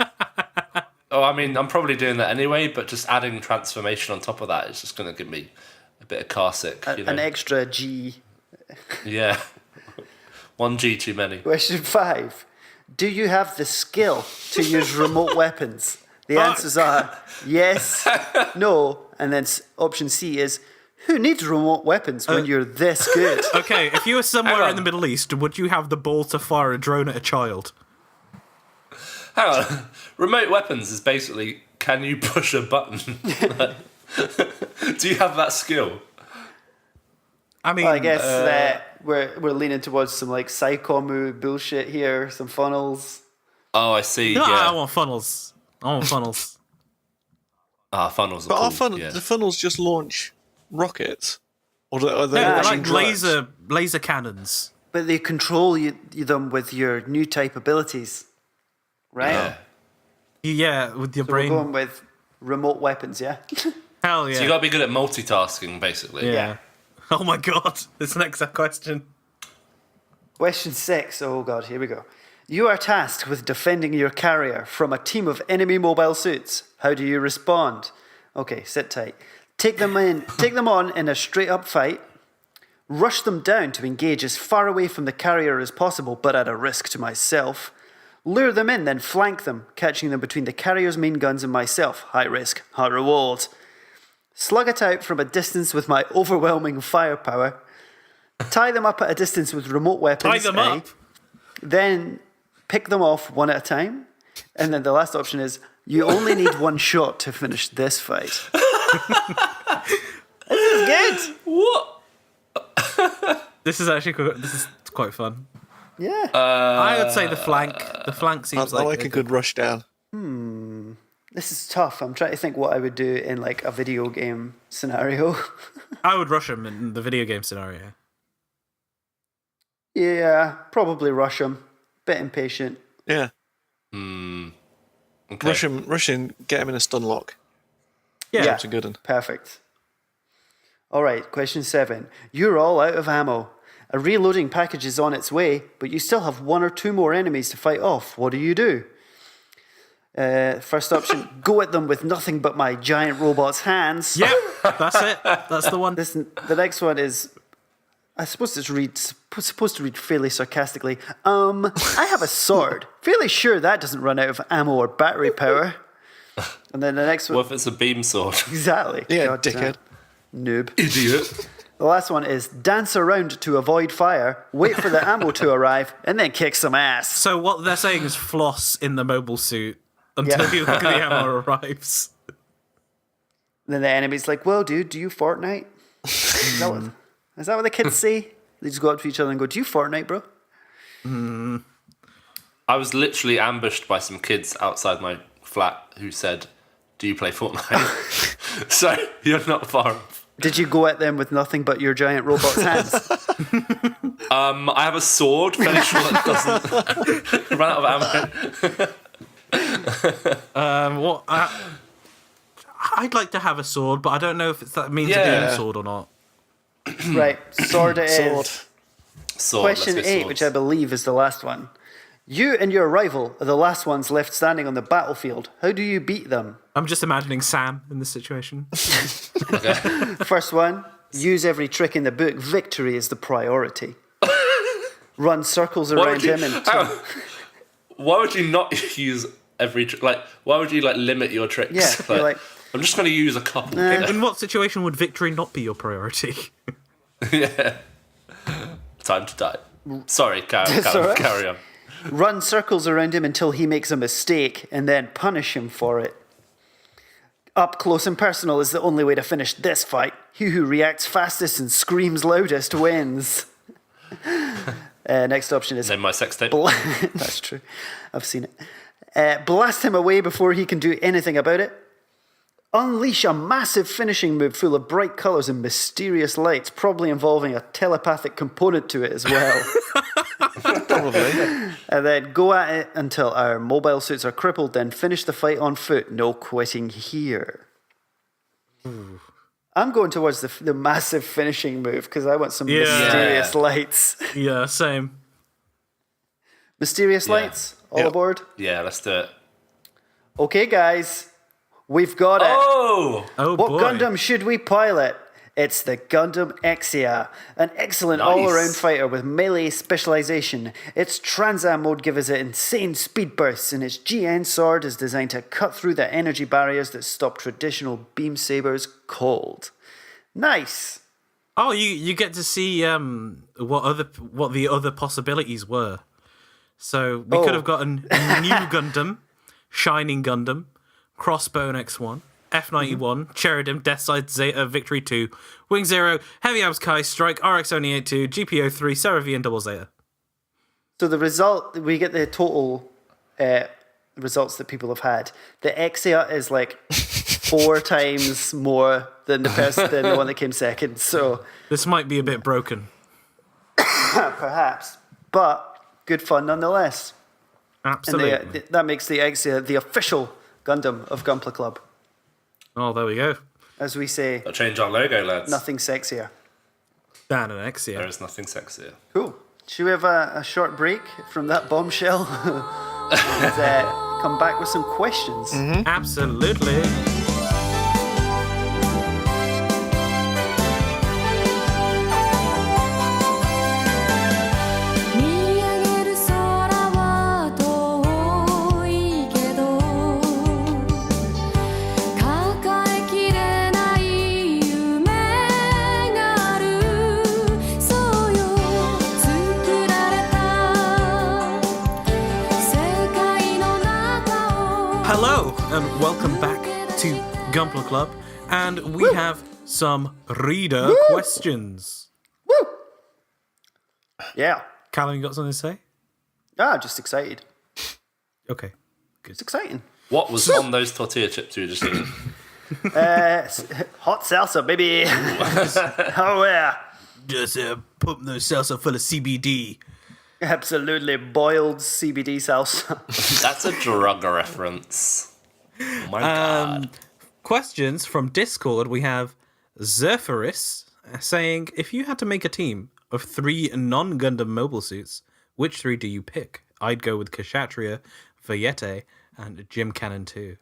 Oh, I mean, I'm probably doing that anyway, but just adding transformation on top of that is just going to give me a bit of car sick. An extra G. Yeah. 1 G too many. Question 5. Do you have the skill to use remote weapons? The answers are yes, no, and then option C is, who needs remote weapons when you're this good? Okay, if you were somewhere in the Middle East, would you have the balls to fire a drone at a child? Hang on. Remote weapons is basically, can you push a button? Do you have that skill? I mean, Well, I guess we're leaning towards some like Psychomu bullshit here, some funnels. Oh, I see. No, yeah. I want funnels. Funnels are But cool. the funnels just launch rockets? Or are they they're launching like drugs? laser cannons. But they control them with your new type abilities, right? Yeah. Yeah, with your So brain. we're going with remote weapons, yeah? Hell yeah. So you got to be good at multitasking, basically. Yeah. Oh my god, this next question. Question 6. Oh god, here we go. You are tasked with defending your carrier from a team of enemy mobile suits. How do you respond? Okay, sit tight. Take them on in a straight up fight. Rush them down to engage as far away from the carrier as possible, but at a risk to myself. Lure them in, then flank them, catching them between the carrier's main guns and myself. High risk, high reward. Slug it out from a distance with my overwhelming firepower. Tie them up at a distance with remote weapons. Tie them up? Then pick them off one at a time. And then the last option is, you only need one shot to finish this fight. This is good. What? This is quite fun. Yeah. I would say the flank. The flank seems I like a good rush down. This is tough. I'm trying to think what I would do in like a video game scenario. I would rush him in the video game scenario. Yeah, probably rush him. Bit impatient. Yeah. Okay. Rush in, get him in a stun lock. Yeah. That's a good one. Perfect. All right, question 7. You're all out of ammo. A reloading package is on its way, but you still have 1 or 2 more enemies to fight off. What do? First option, go at them with nothing but my giant robot's hands. Yep, that's it. That's the one. The next one is, I suppose it's supposed to read fairly sarcastically. I have a sword. Fairly sure that doesn't run out of ammo or battery power. And then the next one. What if it's a beam sword? Exactly. Yeah, God dickhead. Noob. Idiot. The last one is dance around to avoid fire, wait for the ammo to arrive, and then kick some ass. So what they're saying is floss in the mobile suit until the ammo arrives. Then the enemy's like, well, dude, do you Fortnite? Is that what the kids say? They just go up to each other and go, do you Fortnite, bro? I was literally ambushed by some kids outside my flat who said, do you play Fortnite? So you're not far off. Did you go at them with nothing but your giant robot's hands? I have a sword. Fairly sure that doesn't run out of ammo. What? I'd like to have a sword, but I don't know if that means a game sword or not. Right, sword it is. Sword. Question Let's go 8, swords. which I believe is the last one. You and your rival are the last ones left standing on the battlefield. How do you beat them? I'm just imagining Sam in this situation. First one, use every trick in the book. Victory is the priority. Run circles around him and... Why would you not use every trick? Like, why would you, like, limit your tricks? Yeah, you're like... I'm just going to use a couple. In what situation would victory not be your priority? Yeah. Time to die. Sorry, carry on. Run circles around him until he makes a mistake and then punish him for it. Up close and personal is the only way to finish this fight. He who reacts fastest and screams loudest wins. Next option is... Name my sex tape. That's true. I've seen it. Blast him away before he can do anything about it. Unleash a massive finishing move full of bright colours and mysterious lights, probably involving a telepathic component to it as well. Probably. And then go at it until our mobile suits are crippled, then finish the fight on foot. No quitting here. I'm going towards the massive finishing move because I want some mysterious lights. Yeah, same. Mysterious lights? All aboard? Yeah, let's do it. Okay, guys. We've got it. Oh! What Gundam should we pilot? It's the Gundam Exia, an excellent all-around fighter with melee specialization. Its Transam mode gives it insane speed bursts, and its GN sword is designed to cut through the energy barriers that stop traditional beam sabers cold. Nice. Oh, you get to see what the other possibilities were. So we could have gotten a new Gundam, Shining Gundam, Crossbone X1, F91, Cherubim, Deathside, Zeta, Victory 2, Wing 0, Heavy Arms Kai, Strike, RX Only 82, GPO 3, Sarah V, and Double Zeta. So the result, we get the total results that people have had. The Exia is like 4 times more than the one that came second. So this might be a bit broken. Perhaps. But good fun nonetheless. Absolutely. And that makes the Exia the official Gundam of Gunpla Club. Oh, there we go. As we say, I'll change our logo, lads. nothing sexier. Dan and Exia. There is nothing sexier. Cool. Should we have a short break from that bombshell and come back with some questions? Mm-hmm. Absolutely. Hello, and welcome back to Gunpla Club, and we have some reader questions. Woo! Yeah. Callum, you got something to say? Just excited. Okay. It's exciting. What was on those tortilla chips you were just eating? Hot salsa, baby. Oh, yeah. Just putting those salsa full of CBD. Absolutely boiled CBD salsa. That's a drug reference. Oh my god. Questions from Discord. We have Zephyris saying, if you had to make a team of 3 non-Gundam mobile suits, which 3 do you pick? I'd go with Kshatriya, Vayete, and Jim Cannon 2.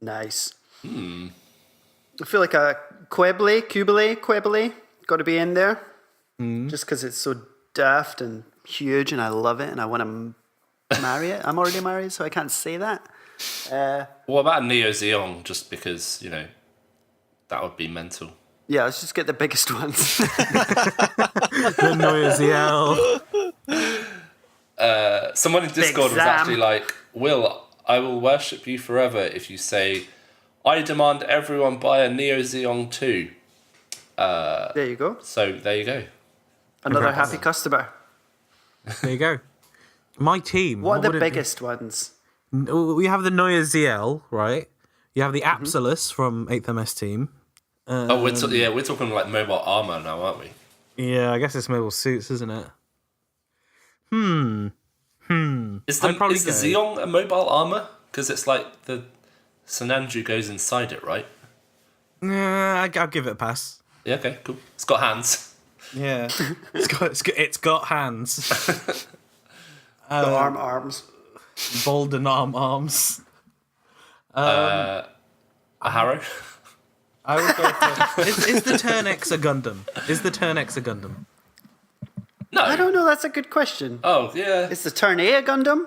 Nice. I feel like a Quibble, got to be in there. Just because it's so daft and huge and I love it and I want to marry it. I'm already married, so I can't say that. What about Neo Zeon? Just because, that would be mental. Yeah, let's just get the biggest ones. The Noisiel. Someone in Discord was actually like, Will, I will worship you forever if you say, I demand everyone buy a Neo Zeon 2. There you go. So there you go. Another happy customer. There you go. My team. What are the biggest ones? We have the Noisiel, right? You have the Apsalus from 8th MS team. We're talking like mobile armor now, aren't we? Yeah, I guess it's mobile suits, isn't it? Is the Zeon a mobile armor? Because it's like the Sananju goes inside it, right? I'll give it a pass. Yeah, okay, cool. It's got hands. Yeah, it's got hands. The arms. Golden arms. A harrow. I would go for. Is the Turn X a Gundam? No, I don't know. That's a good question. Oh yeah. Is the Turn A Gundam?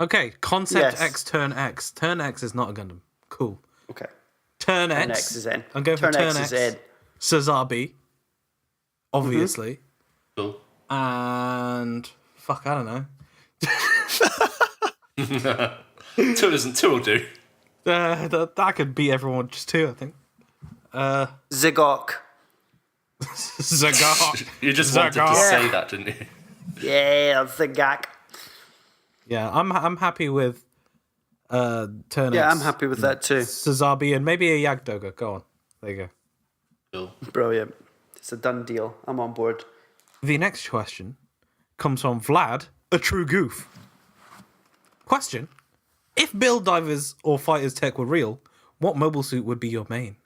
Okay, Concept Yes. X, Turn X. Turn X is not a Gundam. Cool. Okay. Turn X. Turn X is in. I'm going for Turn X. is in. Sazabi. Obviously. Cool. And fuck, I don't know. Two will do. That could beat everyone just two, I think. Zigok. Zagok. You just wanted to say that, didn't you? Yeah, Zigak. Yeah, I'm happy with Turn X. Yeah, I'm happy with that too. Sazabi and maybe a Yagdoga. Go on. There you go. Cool. Brilliant. It's a done deal. I'm on board. The next question comes from Vlad, a true goof. Question: if build divers or fighters tech were real, what mobile suit would be your main?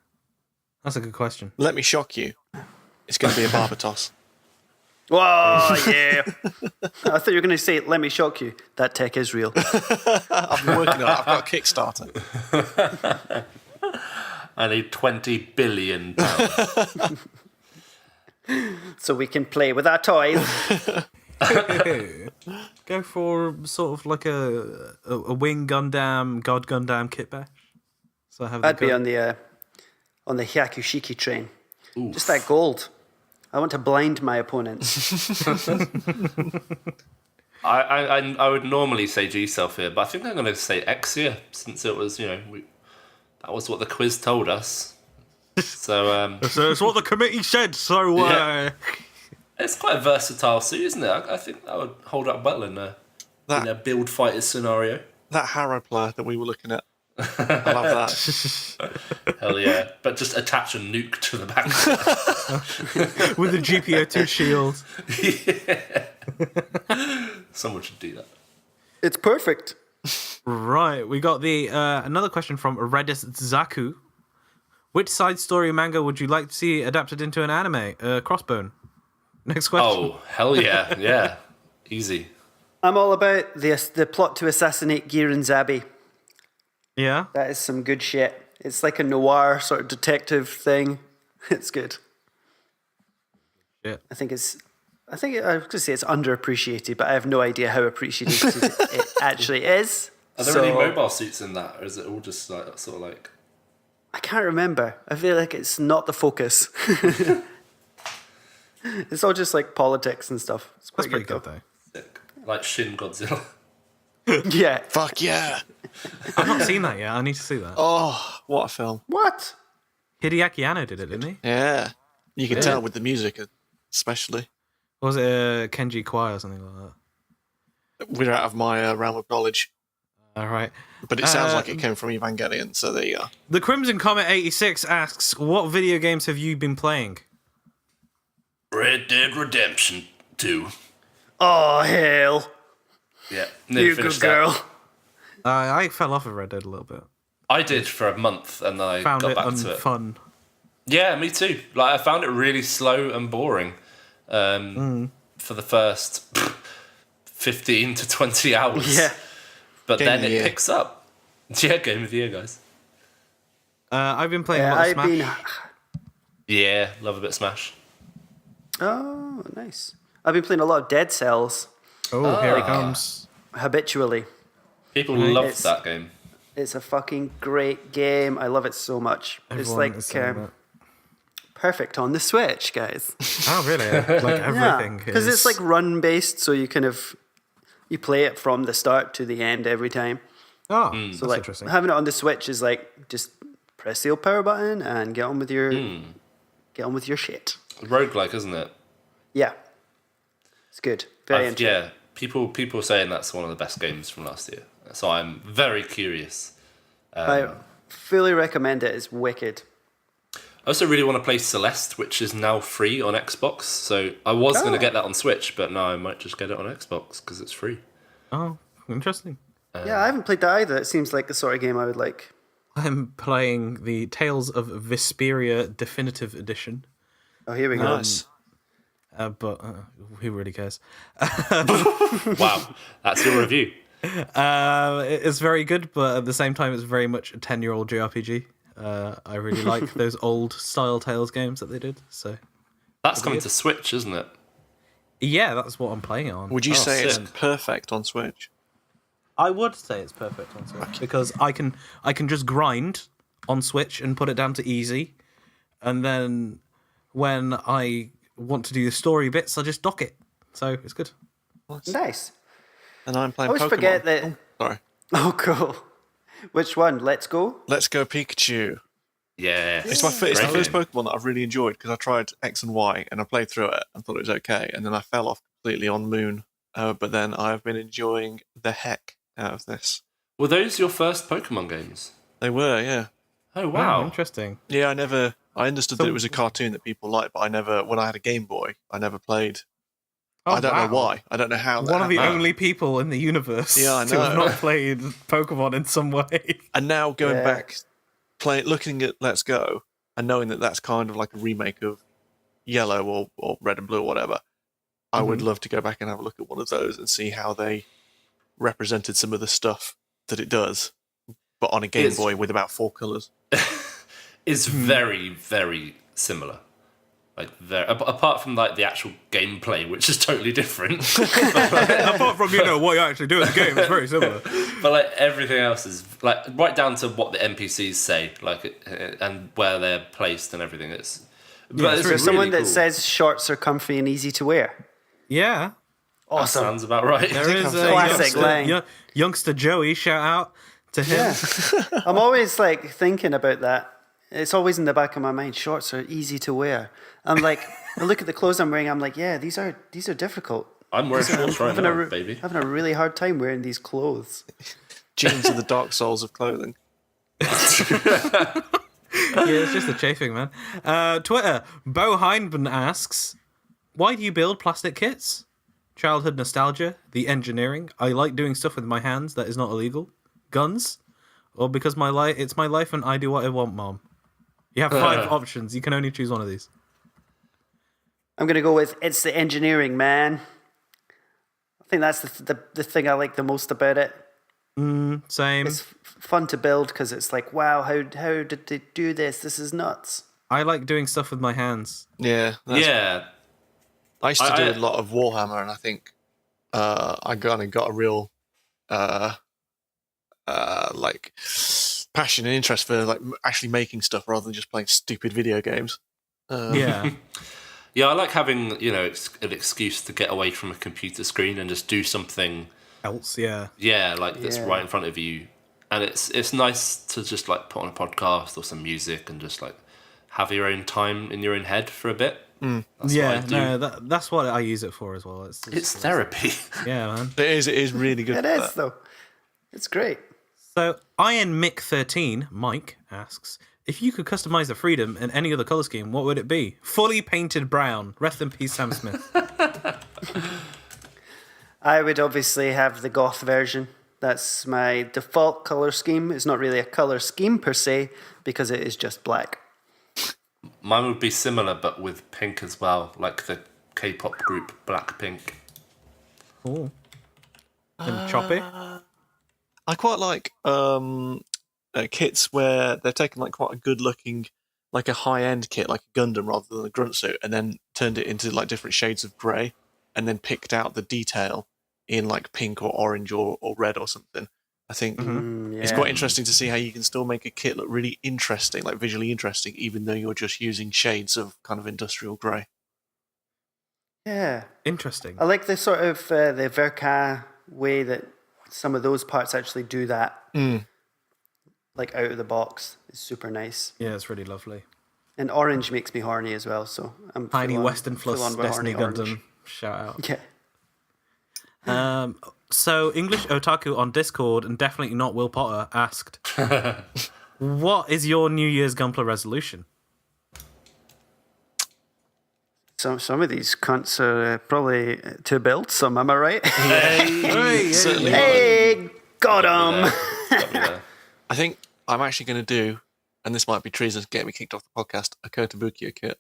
That's a good question. Let me shock you. It's going to be a Barbatos. Whoa, yeah. I thought you were going to say, let me shock you. That tech is real. I've been working on it. I've got a Kickstarter. I need £20 billion. So we can play with our toys. Go for sort of like a Wing Gundam, God Gundam kit bash. So I have. I'd be on the Hyakushiki train. Oof. Just that gold. I want to blind my opponents. I would normally say G-Self here, but I think I'm going to say X here, since it was, that was what the quiz told us. So, so it's what the committee said, so... Yeah. It's quite a versatile suit, isn't it? I think that would hold up well in a build fighters scenario. That Harrowpler that we were looking at. I love that. Hell yeah. But just attach a nuke to the back. With a GPO2 shield. Yeah. Someone should do that. It's perfect. Right, we got the another question from Redis Zaku. Which side story manga would you like to see adapted into an anime? Crossbone. Next question. Oh, hell yeah. Yeah. Easy. I'm all about the plot to assassinate Giran Zabi. Yeah? That is some good shit. It's like a noir sort of detective thing. It's good. Yeah. I was going to say it's underappreciated, but I have no idea how appreciated it actually is. Are there any mobile suits in that, or is it all just like sort of like... I can't remember. I feel like it's not the focus. It's all just like politics and stuff. It's That's pretty good, though. Sick. Like Shin Godzilla. Yeah. Fuck yeah. I've not seen that yet. I need to see that. Oh, what a film. What? Hideaki Anno did it, didn't he? Yeah. You can tell with the music, especially. Or was it Kenji Kwai or something like that? We're out of my realm of knowledge. All right. But it sounds like it came from Evangelion, so there you go. The Crimson Comet 86 asks, what video games have you been playing? Red Dead Redemption 2. Oh, hell. Yeah. You good girl. I fell off of Red Dead a little bit. I did for a month, and then I Found got it back to it. unfun. Yeah, me too. Like, I found it really slow and boring for the first 15 to 20 hours. Yeah. But Game then of the it year. picks up. Yeah, Game of the Year, guys. I've been playing a lot of Smash. Yeah, love a bit of Smash. Oh, nice. I've been playing a lot of Dead Cells Oh, here it comes. habitually. People love It's- that game. It's a fucking great game. I love it so much. Everyone is It's saying like perfect on the Switch, guys. Oh, really? Like everything. Because it's like run based, so you you play it from the start to the end every time. Oh, So that's like interesting. having it on the Switch is like just press the power button and get on with your shit. Roguelike, isn't it? Yeah, it's good. Very interesting. Yeah, people saying that's one of the best games from last year. So I'm very curious. I fully recommend it. It's wicked. I also really want to play Celeste, which is now free on Xbox. So I was going to get that on Switch, but now I might just get it on Xbox because it's free. Oh, interesting. Yeah, I haven't played that either. It seems like the sort of game I would like. I'm playing the Tales of Vesperia Definitive Edition. Oh, here we go. Nice. but who really cares? Wow, that's your review. It's very good, but at the same time, it's very much a 10-year-old JRPG. I really like those old style Tales games that they did. So that's coming to Switch, isn't it? Yeah, that's what I'm playing it on. Would you say sick. it's perfect on Switch? I would say it's perfect on Switch because I can just grind on Switch and put it down to easy, and then when I want to do the story bits, I just dock it. So it's good. Nice. And I'm playing I always Pokemon. forget that. Sorry. Oh, cool. Which one? Let's Go? Let's Go Pikachu. Yeah. It's the first Pokemon that I've really enjoyed because I tried X and Y and I played through it and thought it was okay, and then I fell off completely on Moon. But then I've been enjoying the heck out of this. Were those your first Pokemon games? They were, yeah. Oh, wow. Interesting. Yeah, I understood that it was a cartoon that people liked, but when I had a Game Boy, I never played. I don't know why. I don't know how. One of the only people in the universe to have not played Pokemon in some way. And now going back, looking at Let's Go, and knowing that that's kind of like a remake of Yellow or Red and Blue or whatever, I would love to go back and have a look at one of those and see how they represented some of the stuff that it does, but on a Game Boy with about 4 colours. It's very, very similar. Like, apart from like the actual gameplay, which is totally different. Apart from what you actually do in the game, it's very similar. But like everything else is like right down to what the NPCs say, like and where they're placed and everything. It's really someone that says shorts are comfy and easy to wear. Yeah, awesome. That sounds about right. There is a classic line. Youngster Joey. Shout out to him. Yeah. I'm always like thinking about that. It's always in the back of my mind. Shorts are easy to wear. I'm like, I look at the clothes I'm wearing. I'm like, yeah, these are difficult. I'm wearing shorts right now, baby. Having a really hard time wearing these clothes. Jeans are the dark souls of clothing. Yeah, it's just the chafing, man. Twitter, Bo Heinben asks, why do you build plastic kits? Childhood nostalgia, the engineering, I like doing stuff with my hands that is not illegal, guns, or because it's my life and I do what I want, Mom. You have 5 options. You can only choose one of these. I'm going to go with it's the engineering, man. I think that's the thing I like the most about it. Same. It's fun to build because it's like, wow, how did they do this? This is nuts. I like doing stuff with my hands. Yeah. Yeah. I used to do a lot of Warhammer, and I think I kind of got a real like passion and interest for like actually making stuff rather than just playing stupid video games. Yeah. Yeah, I like having, an excuse to get away from a computer screen and just do something else, yeah. Yeah, like that's right in front of you. And it's nice to just like put on a podcast or some music and just like have your own time in your own head for a bit. That's what I do. That's what I use it for as well. It's therapy. Yeah, man. It is really good. It is, though. It's great. So, Iron Mick 13, Mike, asks, if you could customize the Freedom in any other color scheme, what would it be? Fully painted brown. Rest in peace, Sam Smith. I would obviously have the goth version. That's my default color scheme. It's not really a color scheme per se, because it is just black. Mine would be similar, but with pink as well, like the K-pop group Blackpink. Cool. And choppy? I quite like kits where they're taking like quite a good looking, like a high end kit, like a Gundam rather than a grunt suit, and then turned it into like different shades of grey, and then picked out the detail in like pink or orange or red or something. I think it's quite interesting to see how you can still make a kit look really interesting, like visually interesting, even though you're just using shades of kind of industrial grey. Yeah. Interesting. I like the sort of the Verka way that some of those parts actually do that. Like out of the box. It's super nice. Yeah, it's really lovely. And orange makes me horny as well, so I'm Tiny Western Fluss Destiny Gundam. Orange. Shout out. Yeah. So English Otaku on Discord, and definitely not Will Potter, asked, what is your New Year's Gunpla resolution? Some of these cunts are probably to build some, am I right? Certainly. Hey, got him! I think I'm actually going to do, and this might be treason to get me kicked off the podcast, a Kotobukiya kit.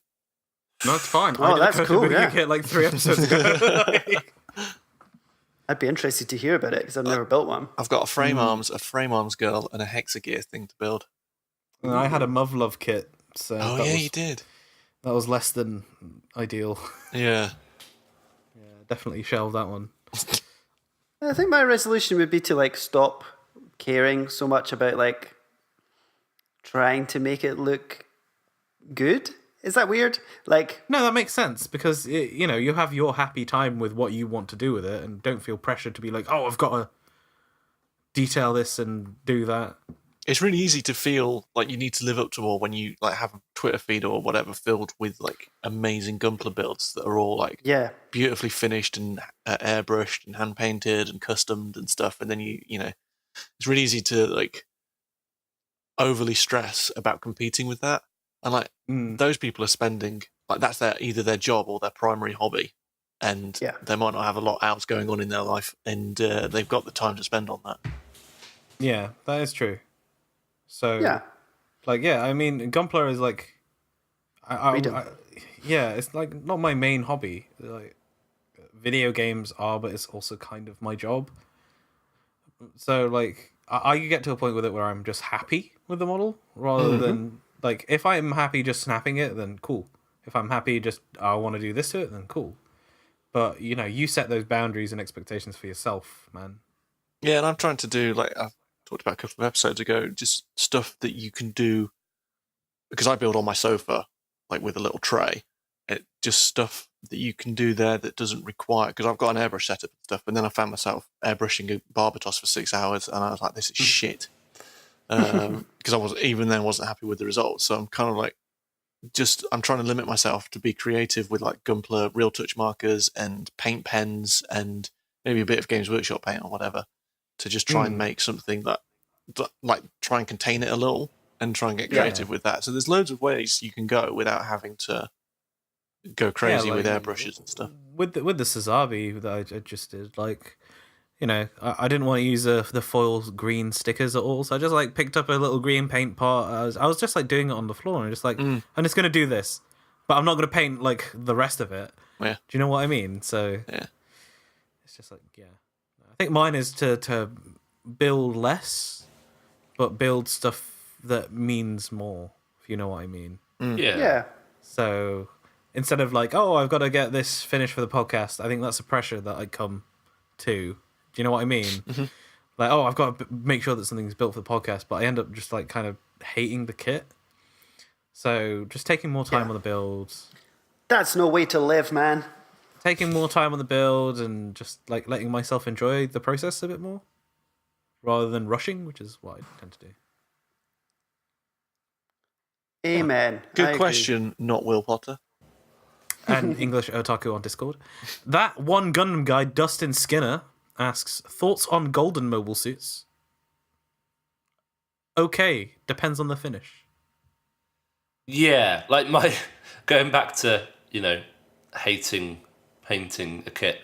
No, it's fine. Oh, I did that's a cool, video yeah. kit like 3 episodes ago. I'd be interested to hear about it because I've never built one. I've got a frame arms girl, and a hexagear thing to build. And I had a Muv-Love kit, so You did. That was less than ideal. Yeah. Definitely shelved that one. I think my resolution would be to like stop caring so much about like trying to make it look good. Is that weird? Like, no, that makes sense because you have your happy time with what you want to do with it, and don't feel pressured to be like, oh, I've got to detail this and do that. It's really easy to feel like you need to live up to more when you like have a Twitter feed or whatever filled with like amazing Gunpla builds that are all like beautifully finished and airbrushed and hand painted and customed and stuff, and then you know it's really easy to like overly stress about competing with that, and like those people are spending like that's either their job or their primary hobby, and they might not have a lot else going on in their life, and they've got the time to spend on that. Yeah, that is true. So, I mean, Gunpla is like, it's like not my main hobby. Like, video games are, but it's also kind of my job. So, like, I get to a point with it where I'm just happy with the model rather than like if I'm happy just snapping it, then cool. If I'm happy just I want to do this to it, then cool. But you set those boundaries and expectations for yourself, man. Yeah, and I'm trying to do like I've talked about a couple of episodes ago, just stuff that you can do because I build on my sofa like with a little tray. Just stuff that you can do there that doesn't require because I've got an airbrush setup and stuff, and then I found myself airbrushing a Barbatos for 6 hours, and I was like, "This is shit," because I wasn't happy with the results. So I'm kind of like, I'm trying to limit myself to be creative with like Gunpla real touch markers and paint pens and maybe a bit of Games Workshop paint or whatever, to just try and make something that like try and contain it a little and try and get creative with that. So there's loads of ways you can go without having to go crazy with airbrushes and stuff. With the Sazabi that I just did, like, I didn't want to use the foil green stickers at all, so I just like picked up a little green paint pot. I was just like doing it on the floor and just like I'm just gonna do this, but I'm not gonna paint like the rest of it. Yeah. Do you know what I mean? So it's just like I think mine is to build less, but build stuff that means more. If you know what I mean. Yeah. So instead of like, oh, I've got to get this finished for the podcast, I think that's a pressure that I come to. Do you know what I mean? Like, oh, I've got to make sure that something's built for the podcast, but I end up just like kind of hating the kit. So just taking more time on the builds. That's no way to live, man. Taking more time on the build and just like letting myself enjoy the process a bit more rather than rushing, which is what I tend to do. Amen. Good question, not Will Potter. And English Otaku on Discord. That one Gundam guy, Dustin Skinner, asks, thoughts on golden mobile suits? Okay, depends on the finish. Yeah, like going back to, hating painting a kit,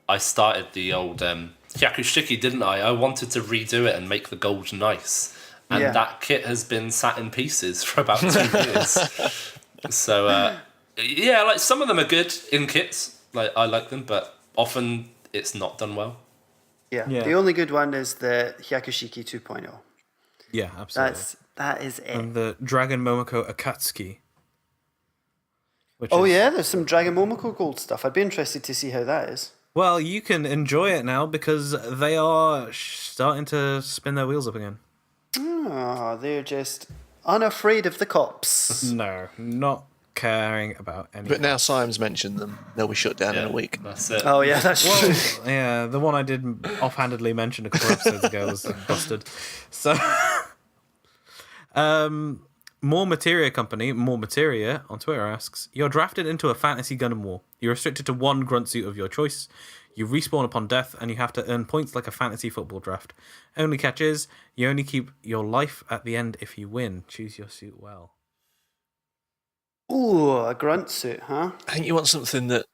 I started the old Hyakushiki, didn't I? I wanted to redo it and make the gold nice. And that kit has been sat in pieces for about 2 years. So, like some of them are good in kits. Like I like them, but often it's not done well. Yeah. The only good one is the Hyakushiki 2.0. Yeah, absolutely. That is it. And the Dragon Momoko Akatsuki. There's some Dragon Momoko gold stuff. I'd be interested to see how that is. Well, you can enjoy it now because they are starting to spin their wheels up again. Oh, they're just unafraid of the cops. No, not caring about anything. But now Simon's mentioned them, they'll be shut down in a week. That's it. Oh, yeah, that's true. Yeah, the one I did offhandedly mention a couple episodes ago was busted. So, More Materia Company, More Materia on Twitter asks, you're drafted into a fantasy Gundam war. You're restricted to one grunt suit of your choice. You respawn upon death, and you have to earn points like a fantasy football draft. Only catch is, you only keep your life at the end if you win. Choose your suit well. Ooh, a grunt suit, huh? I think you want something that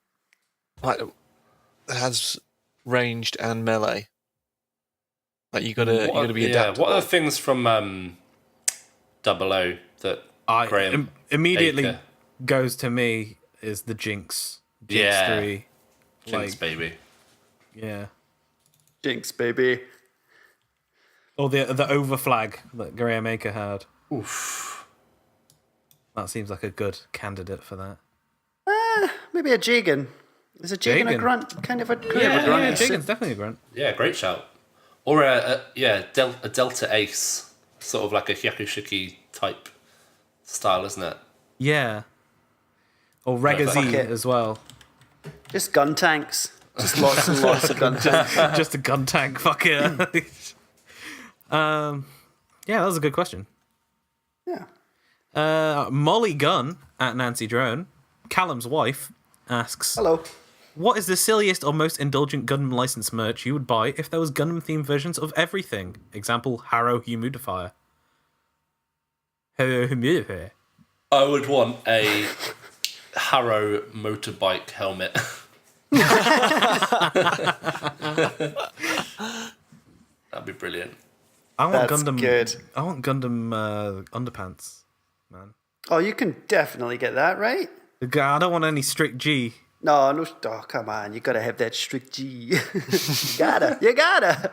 has ranged and melee. Like you gotta be adaptable. What are the things from 00 that Graham immediately Baker goes to me is the Jinx. Jinx 3. Jinx, baby. Yeah. Jinx, baby. Or the overflag that Graham Acre had. Oof. That seems like a good candidate for that. Maybe a Jagan. Is a Jagan a grunt? Kind of a grunt. Yeah, Jagan's definitely a grunt. Yeah, great shout. Or a Delta Ace. Sort of like a Hyakushiki type style, isn't it? Yeah. Or Regazi as well. Just gun tanks. Just lots and lots of gun tanks. Just a gun tank, fuck yeah. Yeah, that was a good question. Yeah. Molly Gunn at Nancy Drone, Callum's wife, asks, Hello. what is the silliest or most indulgent Gundam license merch you would buy if there was Gundam themed versions of everything? Example, Harrow Humidifier. Harrow Humidifier. I would want a Harrow motorbike helmet. That'd be brilliant. I want That's Gundam. good. I want Gundam underpants, man. Oh, you can definitely get that, right? I don't want any strict G. No, oh, come on. You gotta have that strict G. You gotta.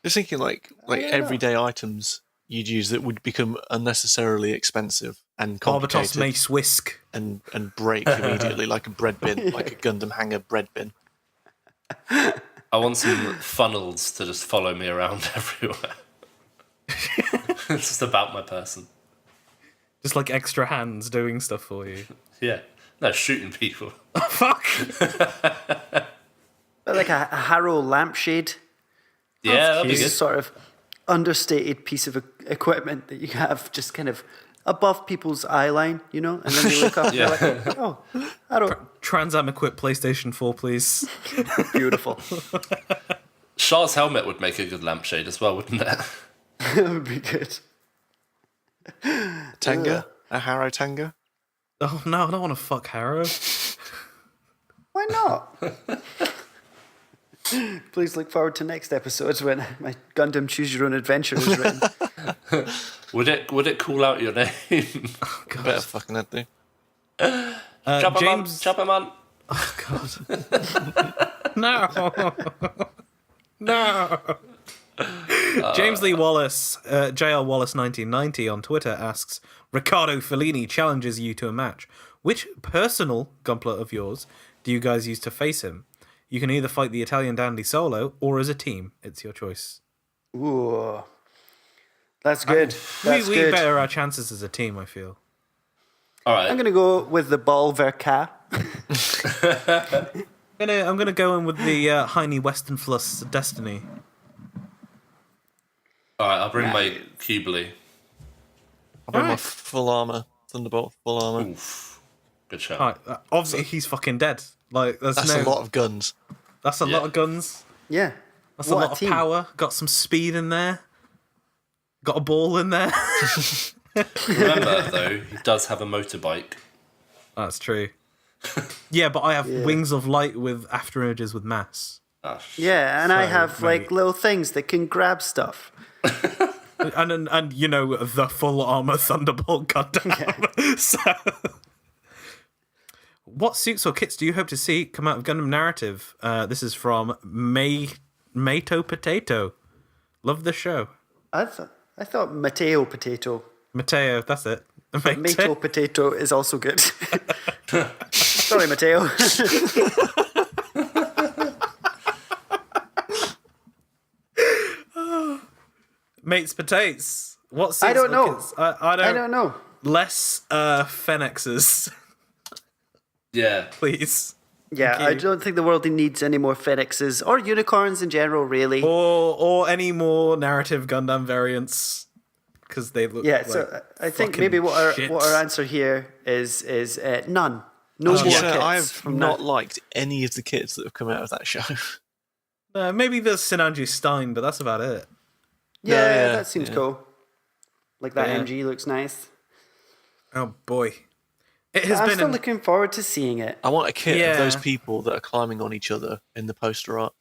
Just thinking like everyday items you'd use that would become unnecessarily expensive and complicated. Barbatos Mace Whisk. And break immediately like a bread bin, like a Gundam hanger bread bin. I want some funnels to just follow me around everywhere. It's just about my person. Just like extra hands doing stuff for you. Yeah. No, shooting people. Fuck! Like a Harrow lampshade. Yeah, that'd be It's a good. sort of understated piece of equipment that you have just kind of above people's eye line, you know? And then they look up and they're like, oh, Harrow. Trans Am equipped PlayStation 4, please. Beautiful. Shah's helmet would make a good lampshade as well, wouldn't it? That would be good. Tanga? A Harrow Tanga? Oh no, I don't want to fuck Harrow. Why not? Please look forward to next episodes when my Gundam Choose Your Own Adventure is written. Would it call out your name? Better fucking head do. Chopperman. Oh god. No. No. James Lee Wallace, JL Wallace 1990 on Twitter asks, Riccardo Fellini challenges you to a match. Which personal Gunpla of yours do you guys use to face him? You can either fight the Italian dandy solo or as a team. It's your choice. Ooh. That's good. That's we good. better our chances as a team, I feel. All right. I'm going to go with the Ball Verka. I'm gonna go in with the Heine Westenfluss Destiny. All right, I'll bring my Cubely. I'll bring my full armor. Thunderbolt full armor. Oof. Good shot. All right, obviously he's fucking dead. Like That's a lot of guns. That's a lot of guns. Yeah. That's What a lot of team. power. Got some speed in there. Got a ball in there. Remember, though, he does have a motorbike. That's true. Yeah, but I have wings of light with after images with mass. Oh, Yeah, and I So, have like little things that can grab stuff. And you know, the full armor Thunderbolt Gundam. So, what suits or kits do you hope to see come out of Gundam Narrative? This is from Mato Potato. Love the show. I thought Mateo Potato. Mateo, that's it. Mato Potato is also good. Sorry, Mateo. Mates Potatoes. What suits I don't or know. kits? I I don't know. Less Fenixes, Yeah. please. Yeah, Thank I you. don't think the world needs any more Phoenixes or unicorns in general, really. Or any more narrative Gundam variants because they look. Yeah, like so I think fucking maybe what shit. our answer here is none. No more kits. I've from not that. liked any of the kits that have come out of that show. Maybe there's Sinanji Stein, but that's about it. Yeah, yeah, that seems cool. Like that Yeah. MG looks nice. Oh boy, it has I'm been. still looking forward to seeing it. I want a kit Yeah. of those people that are climbing on each other in the poster art.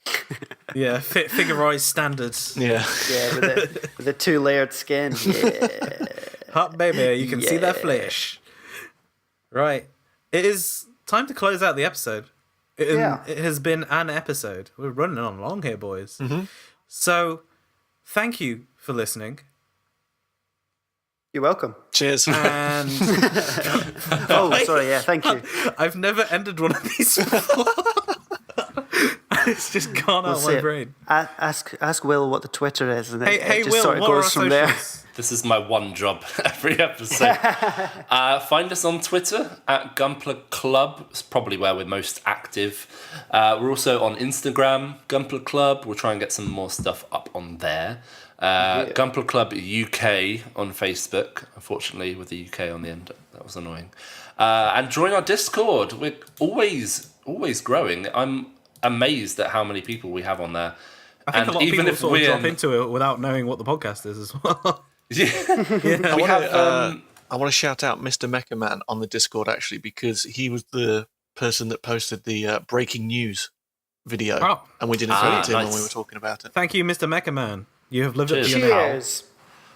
Figurized standards. Yeah. Yeah, with the 2-layered skin. Yeah. Hot baby, you can see that flesh. Right. it is time to close out the episode. It has been an episode. We're running on long here, boys. Mm-hmm. So, thank you for listening. You're welcome. Cheers. And sorry. Yeah, thank you. I've never ended one of these before. It's just gone out of my brain. Ask Will what the Twitter is, and hey, it just Will, sort of what are goes our from there. socials? This is my one job every episode. Find us on Twitter at Gunpla Club. It's probably where we're most active. We're also on Instagram, Gunpla Club. We'll try and get some more stuff up on there. Gunpla Club UK on Facebook. Unfortunately, with the UK on the end, that was annoying. And join our Discord. We're always growing. I'm amazed at how many people we have on there. I think a lot of people sort of drop into it without knowing what the podcast is as well. I want to shout out Mr. Mecha Man on the Discord, actually, because he was the person that posted the breaking news video. And we didn't put it in when we were talking about it. Thank you, Mr. Mecha Man. You have lived up to your name. Cheers.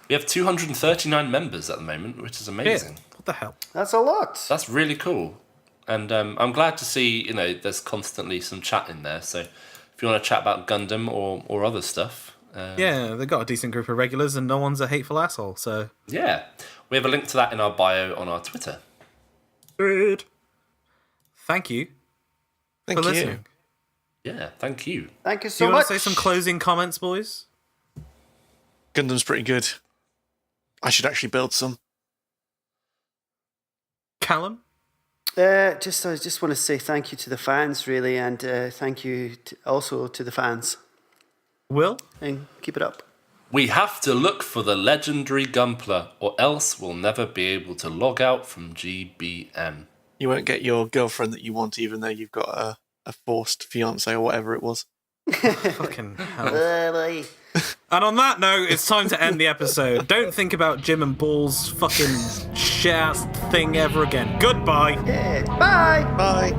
We have 239 members at the moment, which is amazing. Yeah. What the hell? That's a lot. That's really cool. And I'm glad to see, there's constantly some chat in there. So if you want to chat about Gundam or other stuff. They've got a decent group of regulars and no one's a hateful asshole, so... Yeah. We have a link to that in our bio on our Twitter. Good. Thank you for listening. Yeah, thank you. Thank you so much. Do you want to say some closing comments, boys? Gundam's pretty good. I should actually build some. Callum? I just want to say thank you to the fans, really, and thank you also to the fans. Will? And keep it up. We have to look for the legendary Gunpla, or else we'll never be able to log out from GBN. You won't get your girlfriend that you want, even though you've got a forced fiancé or whatever it was. Fucking hell. And on that note, it's time to end the episode. Don't think about Jim and Ball's fucking shit-ass thing ever again. Goodbye. Yeah. Bye. Bye.